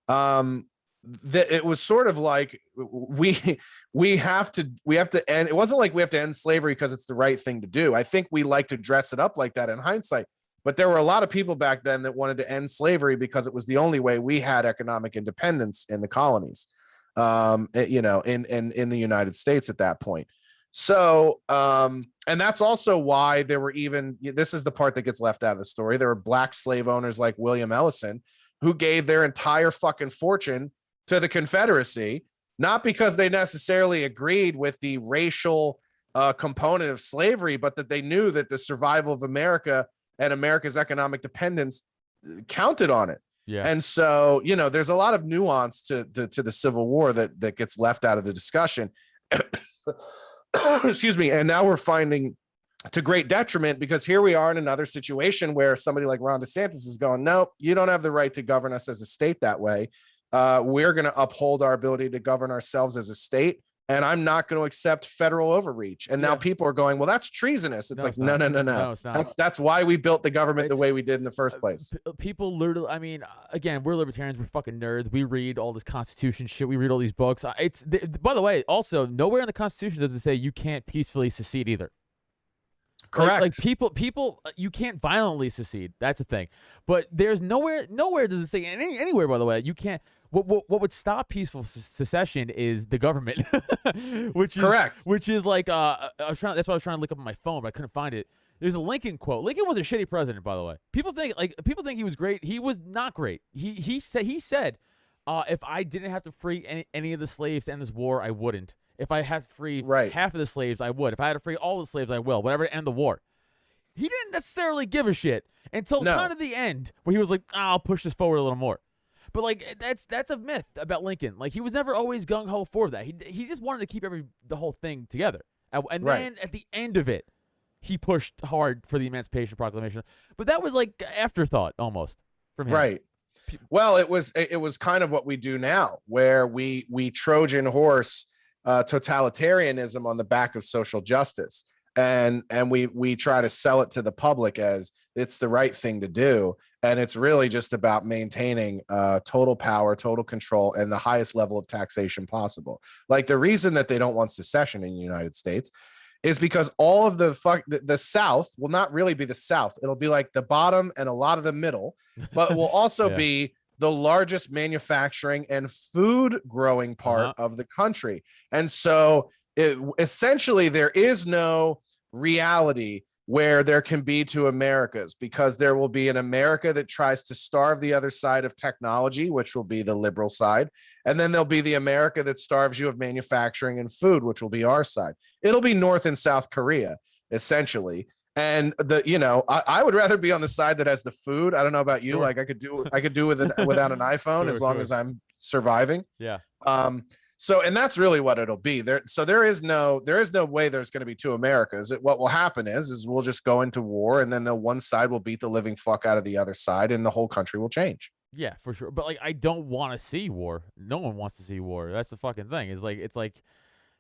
it was sort of like we have to end. It wasn't like we have to end slavery because it's the right thing to do. I think we like to dress it up like that in hindsight, but there were a lot of people back then that wanted to end slavery because it was the only way we had economic independence in the colonies. In the United States at that point. So, and that's also why there were this is the part that gets left out of the story. There were black slave owners like William Ellison who gave their entire fucking fortune to the Confederacy, not because they necessarily agreed with the racial component of slavery, but that they knew that the survival of America and America's economic dependence counted on it. Yeah. And so, there's a lot of nuance to the Civil War that gets left out of the discussion. Excuse me. And now we're finding to great detriment, because here we are in another situation where somebody like Ron DeSantis is going, no, you don't have the right to govern us as a state that way. We're going to uphold our ability to govern ourselves as a state, and I'm not going to accept federal overreach. And now people are going, well, that's treasonous. It's no. No, it's not. That's why we built the government the way we did in the first place. People literally, I mean, again, we're libertarians. We're fucking nerds. We read all this Constitution shit. We read all these books. By the way, also, nowhere in the Constitution does it say you can't peacefully secede either. Correct. Like people, you can't violently secede. That's the thing. But there's nowhere does it say anywhere, by the way, you can't. What would stop peaceful secession is the government, which is correct. Which is like that's what I was trying to look up on my phone, but I couldn't find it. There's a Lincoln quote. Lincoln was a shitty president, by the way. People think he was great. He was not great. He said, if I didn't have to free any of the slaves to end this war, I wouldn't. If I had to free half of the slaves, I would. If I had to free all the slaves, I will. Whatever to end the war. He didn't necessarily give a shit until kind of the end, where he was like, I'll push this forward a little more. But like that's a myth about Lincoln. Like, he was never always gung ho for that. He just wanted to keep the whole thing together. And then at the end of it, he pushed hard for the Emancipation Proclamation, but that was like afterthought almost from him. Right. Well, it was kind of what we do now, where we Trojan horse totalitarianism on the back of social justice, and we try to sell it to the public as it's the right thing to do, and it's really just about maintaining total power, total control, and the highest level of taxation possible. Like the reason that they don't want secession in the United States is because all of the South will not really be the South. It'll be like the bottom and a lot of the middle, but it will also be the largest manufacturing and food growing part of the country. And so essentially there is no reality where there can be two Americas, because there will be an America that tries to starve the other side of technology, which will be the liberal side. And then there'll be the America that starves you of manufacturing and food, which will be our side. It'll be North and South Korea, essentially. And I would rather be on the side that has the food. I don't know about you. Sure. Like I could do without an iPhone as long as I'm surviving. Yeah. So, and that's really what it'll be there. So there is no way there's going to be two Americas. What will happen is we'll just go into war, and then one side will beat the living fuck out of the other side, and the whole country will change. Yeah, for sure. But like, I don't want to see war. No one wants to see war. That's the fucking thing. It's like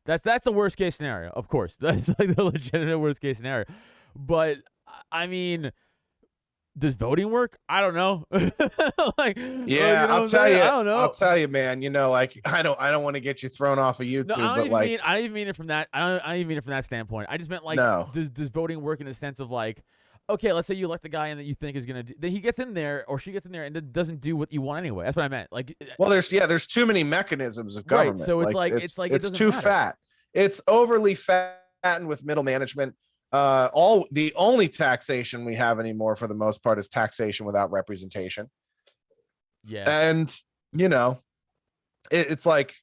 that's the worst case scenario. Of course, that's like the legitimate worst case scenario. But I mean, does voting work? I don't know. I'll tell you. I don't know. I'll tell you, man. Like I don't want to get you thrown off of YouTube, no, but like I don't even mean it from that. I don't even mean it from that standpoint. I just meant like, does voting work in the sense of like, okay, let's say you elect the guy and that you think is gonna do, then he gets in there or she gets in there and it doesn't do what you want anyway. That's what I meant. Like, well, there's too many mechanisms of government. Right, so it's too fat. It's overly fattened with middle management. The only taxation we have anymore for the most part is taxation without representation. Yeah. And it's like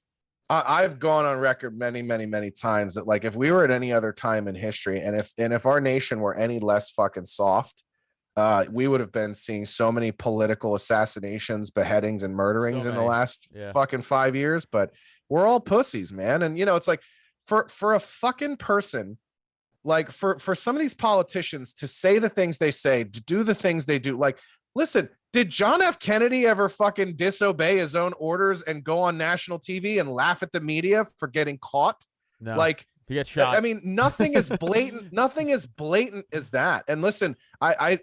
I've gone on record many times that like if we were at any other time in history, and if our nation were any less fucking soft, we would have been seeing so many political assassinations, beheadings, and murderings in the last fucking 5 years. But we're all pussies, man. And it's like for a fucking person, like for some of these politicians to say the things they say, to do the things they do, like, listen, did John F. Kennedy ever fucking disobey his own orders and go on national TV and laugh at the media for getting caught? No, like he gets shot. I mean, nothing is blatant. Nothing is blatant as that. And listen, I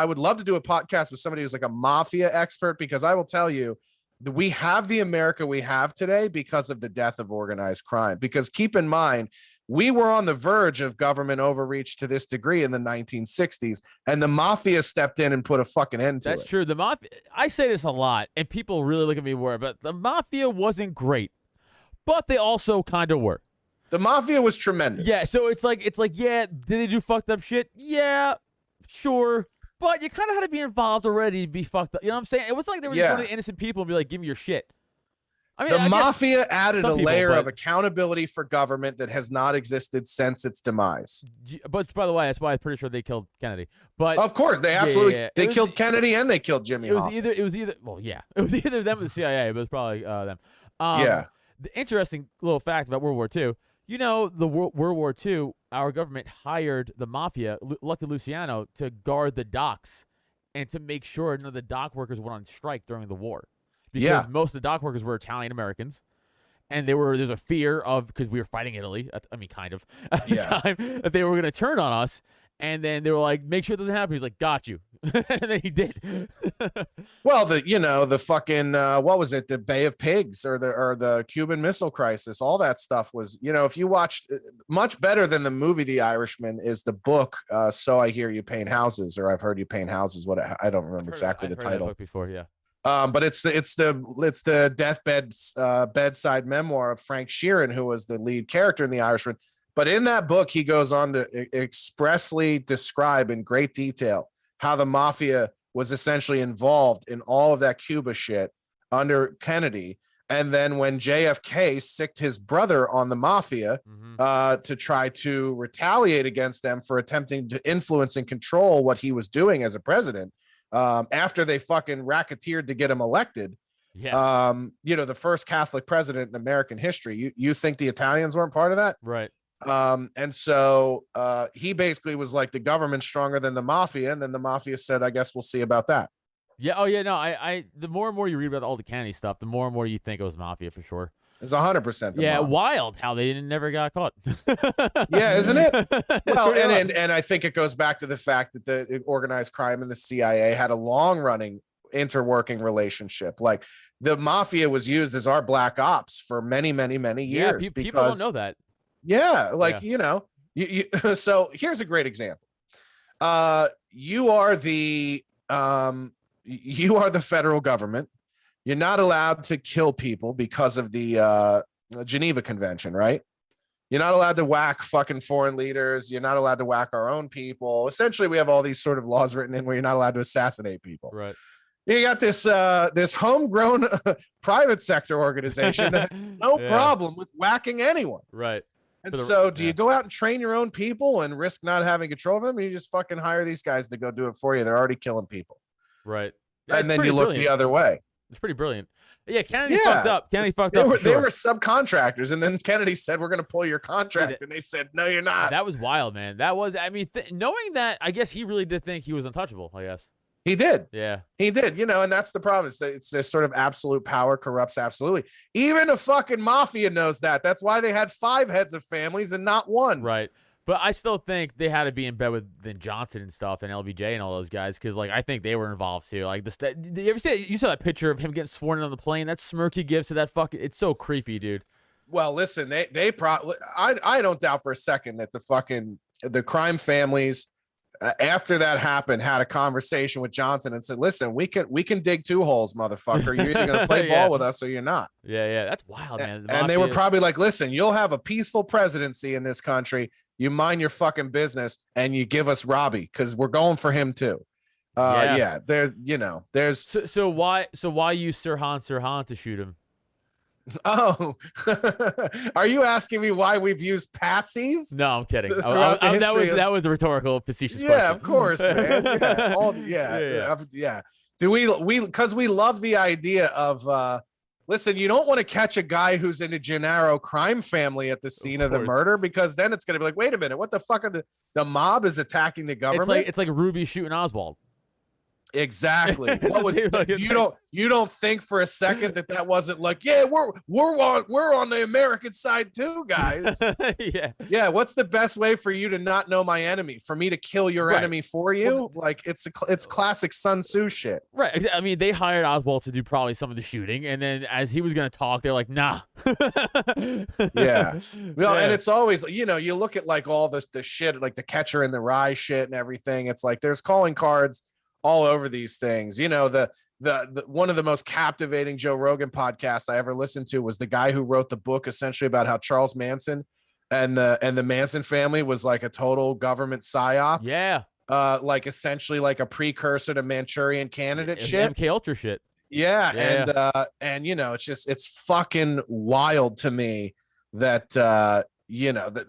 would love to do a podcast with somebody who's like a mafia expert, because I will tell you that we have the America we have today because of the death of organized crime. Because keep in mind, we were on the verge of government overreach to this degree in the 1960s, and the mafia stepped in and put a fucking end to it. That's true. The mafia. I say this a lot, and people really look at me weird, but the mafia wasn't great, but they also kind of were. The mafia was tremendous. Yeah. So it's like, yeah, did they do fucked up shit? Yeah, sure. But you kind of had to be involved already to be fucked up. You know what I'm saying? It was like they were just going to innocent people and be like, give me your shit. I mean, the mafia added a layer of accountability for government that has not existed since its demise. But by the way, that's why I'm pretty sure they killed Kennedy. But of course, they absolutely they killed Kennedy and they killed Jimmy. It was either well, yeah, it was either them or the CIA, but it was probably them. The interesting little fact about World War II. The World War II, our government hired the mafia, Lucky Luciano, to guard the docks and to make sure none of the dock workers went on strike during the war. Because most of the dock workers were Italian Americans, and there's a fear of, because we were fighting Italy, kind of at the time, that they were going to turn on us, and then they were like, make sure it doesn't happen. He's like, got you. And then he did. Well, the fucking what was it, the Bay of Pigs or the Cuban Missile Crisis, all that stuff was, if you watched, much better than the movie The Irishman is the book So I Hear You Paint Houses, or I've Heard You Paint Houses. I don't remember exactly the title. That book before, yeah. But it's the deathbed bedside memoir of Frank Sheeran, who was the lead character in The Irishman. But in that book, he goes on to expressly describe in great detail how the mafia was essentially involved in all of that Cuba shit under Kennedy. And then when JFK sicked his brother on the mafia to try to retaliate against them for attempting to influence and control what he was doing as a president, after they fucking racketeered to get him elected, the first Catholic president in American history. You think the Italians weren't part of that? Right. And so he basically was like, the government's stronger than the mafia. And then the mafia said, I guess we'll see about that. Yeah. Oh yeah. No. I. The more and more you read about all the Kennedy stuff, the more and more you think it was mafia for sure. It's 100% the Yeah. mob. Wild how they never got caught. Yeah, isn't it? Well, Pretty wild. and I think it goes back to the fact that the organized crime and the CIA had a long running interworking relationship. Like the mafia was used as our black ops for many, many, many years. People don't know that. Yeah, like you so here's a great example. You are the federal government. You're not allowed to kill people because of the Geneva Convention, right? You're not allowed to whack fucking foreign leaders. You're not allowed to whack our own people. Essentially, we have all these sort of laws written in where you're not allowed to assassinate people. Right. You got this homegrown private sector organization that has no problem with whacking anyone. Right. And so do you go out and train your own people and risk not having control of them? Or you just fucking hire these guys to go do it for you. They're already killing people. Right. Yeah, and then you look the other way. It's pretty brilliant. Yeah, Kennedy fucked up. Kennedy fucked up. They were subcontractors, and then Kennedy said, "We're going to pull your contract," and they said, "No, you're not." That was wild, man. That was. I mean, knowing that, I guess he really did think he was untouchable. I guess he did. Yeah, he did. And that's the problem. It's this sort of absolute power corrupts absolutely. Even a fucking mafia knows that. That's why they had 5 heads of families and not one. Right. But I still think they had to be in bed with Johnson and stuff and LBJ and all those guys because, like, I think they were involved too. Like, you saw that picture of him getting sworn in on the plane? That smirk he gives to that fucking, it's so creepy, dude. Well, listen, they probably, I don't doubt for a second that the crime families after that happened had a conversation with Johnson and said, "Listen, we can dig 2 holes, motherfucker. You're either gonna play ball with us or you're not." Yeah, that's wild, man. And they were probably like, "Listen, you'll have a peaceful presidency in this country. You mind your fucking business and you give us Robbie because we're going for him too." There's so why use Sirhan to shoot him? Oh, are you asking me why we've used patsies? No, I'm kidding. That was the rhetorical, facetious question. Yeah, of course, man. Yeah. Do we because we love the idea of listen, you don't want to catch a guy who's in a Gennaro crime family at the scene of the murder because then it's going to be like, wait a minute, what the fuck are the mob is attacking the government? It's like Ruby shooting Oswald. Exactly. What was you don't think for a second that wasn't like, yeah, we're on the American side too, guys. Yeah. What's the best way for you to not know my enemy? For me to kill your enemy for you? Like it's classic Sun Tzu shit. Right. I mean, they hired Oswald to do probably some of the shooting, and then as he was going to talk, they're like, nah. Yeah. Well, and it's always, you look at like all the shit, like the Catcher in the Rye shit and everything. It's like there's calling cards all over these things. The one of the most captivating Joe Rogan podcasts I ever listened to was the guy who wrote the book essentially about how Charles Manson and the Manson family was like a total government psyop. Yeah. Like essentially like a precursor to Manchurian Candidate shit. MK Ultra shit. Yeah. And it's fucking wild to me that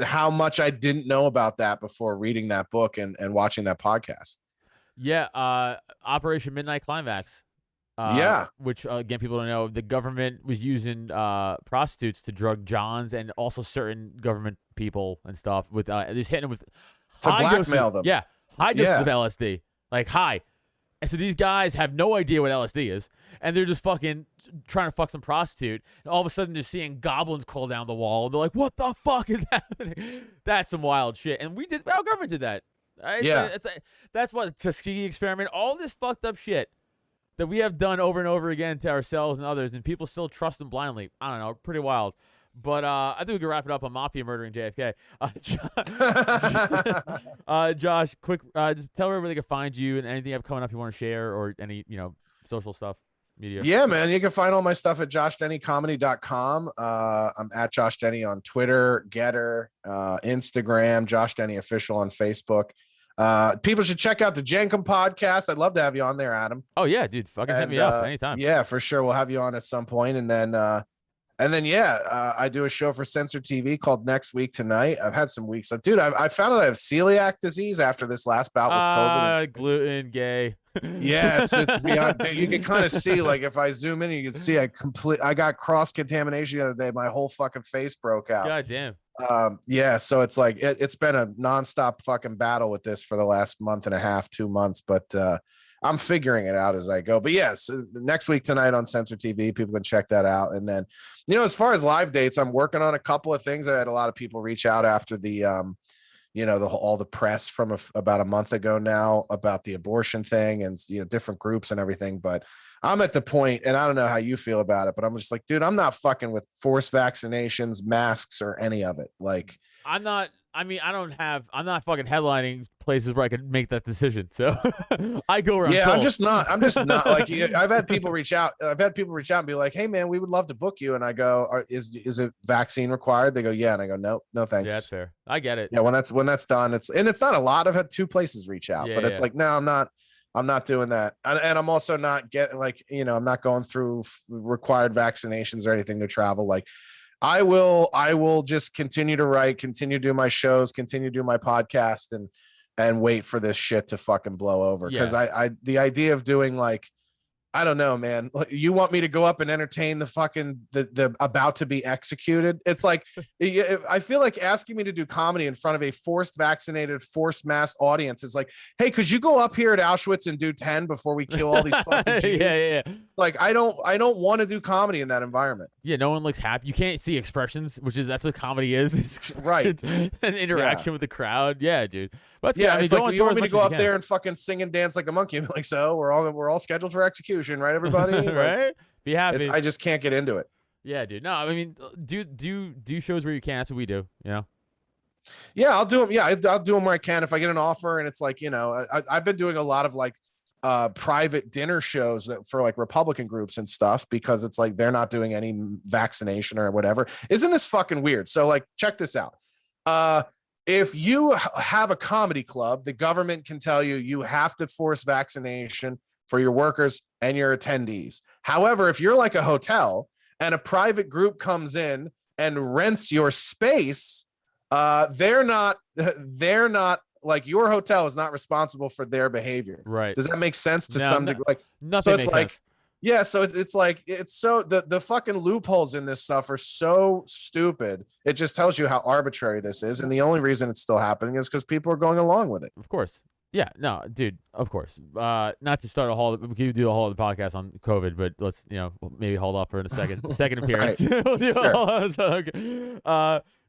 how much I didn't know about that before reading that book and watching that podcast. Yeah, Operation Midnight Climax. Which again, people don't know. The government was using prostitutes to drug Johns and also certain government people and stuff with just hitting them with blackmail them. Yeah, high doses of LSD, like high. And so these guys have no idea what LSD is, and they're just fucking trying to fuck some prostitute. And all of a sudden, they're seeing goblins crawl down the wall, and they're like, "What the fuck is happening?" That's some wild shit. And our government did that. That's what the Tuskegee experiment, all this fucked up shit that we have done over and over again to ourselves and others, and people still trust them blindly. I don't know, pretty wild. But I think we can wrap it up on Mafia murdering JFK. Josh, quick, just tell everybody they can find you and anything you have coming up you want to share or any social stuff. Media. Yeah, man. You can find all my stuff at joshdennycomedy.com. I'm at Josh Denny on Twitter, Getter, Instagram, Josh Denny Official on Facebook. People should check out the Jenkum podcast. I'd love to have you on there, Adam. Oh, yeah, dude. Fucking hit me up anytime. Yeah, for sure. We'll have you on at some point. And then And then I do a show for Censor TV called Next Week Tonight. I've had some weeks. Dude, I found out I have celiac disease after this last bout with COVID. Gluten, gay. Yeah, it's beyond. Dude, you can kind of see, like, if I zoom in, you can see I got cross contamination the other day. My whole fucking face broke out. God damn. Yeah, so it's like it's been a nonstop fucking battle with this for the last month and a half, 2 months, but I'm figuring it out as I go. But yes, Next Week Tonight on Censor TV, people can check that out. And then, as far as live dates, I'm working on a couple of things. I had a lot of people reach out after the all the press from about a month ago now about the abortion thing and different groups and everything. But I'm at the point, and I don't know how you feel about it, but I'm just like, dude, I'm not fucking with forced vaccinations, masks, or any of it. Like, I'm not fucking headlining places where I could make that decision. So I go around. Yeah, I'm just not like, I've had people reach out. And be like, hey man, we would love to book you. And I go, is it vaccine required? They go, yeah. And I go, no, thanks. Yeah, that's fair. I get it. Yeah. When that's done, it's not a lot. I've had 2 places reach out, but it's like, no, I'm not doing that. And I'm also not getting I'm not going through required vaccinations or anything to travel. Like, I will just continue to write, continue to do my shows, continue to do my podcast, and wait for this shit to fucking blow over. Because the idea of doing, like, I don't know, man. You want me to go up and entertain the fucking the about to be executed? It's like, I feel like asking me to do comedy in front of a forced vaccinated, forced masked audience is like, hey, could you go up here at Auschwitz and do 10 before we kill all these fucking Jews? Yeah. Like, I don't want to do comedy in that environment. Yeah, no one looks happy. You can't see expressions, that's what comedy is. It's right. And interaction with the crowd. Yeah, dude. But yeah, it's like, you want me to go up there and fucking sing and dance like a monkey? I'm like, so we're all scheduled for execution, right, everybody? Right? Like, be happy. I just can't get into it. Yeah, dude. No, I mean, do shows where you can. That's what we do. Yeah, I'll do them. Yeah, I'll do them where I can. If I get an offer and it's like, I've been doing a lot of like private dinner shows for like Republican groups and stuff, because it's like they're not doing any vaccination or whatever. Isn't this fucking weird? So, like, check this out. If you have a comedy club, the government can tell you have to force vaccination for your workers and your attendees. However, if you're like a hotel and a private group comes in and rents your space, they're not like, your hotel is not responsible for their behavior. Right. Does that make sense to some degree? Like, nothing so it's makes like sense. Yeah, so it's like, it's so the fucking loopholes in this stuff are so stupid. It just tells you how arbitrary this is, and the only reason it's still happening is because people are going along with it. Of course. Yeah, no, dude, of course. Not to start we could do a whole other podcast on COVID, but let's maybe hold off for a second appearance.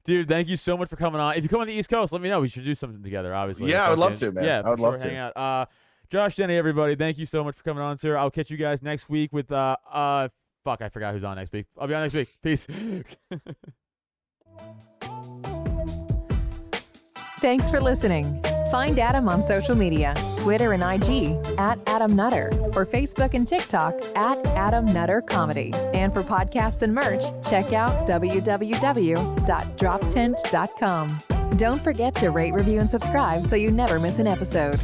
Dude, thank you so much for coming on. If you come on the East Coast, let me know. We should do something together, obviously. Yeah, I would love to, man. Yeah, I would love to hang out. Josh Denny, everybody, thank you so much for coming on, sir. I'll catch you guys next week with fuck, I forgot who's on next week. I'll be on next week. Peace. Thanks for listening. Find Adam on social media, Twitter and IG @Adam Nutter, or Facebook and TikTok @Adam Nutter Comedy. And for podcasts and merch, check out www.droptent.com. Don't forget to rate, review, and subscribe so you never miss an episode.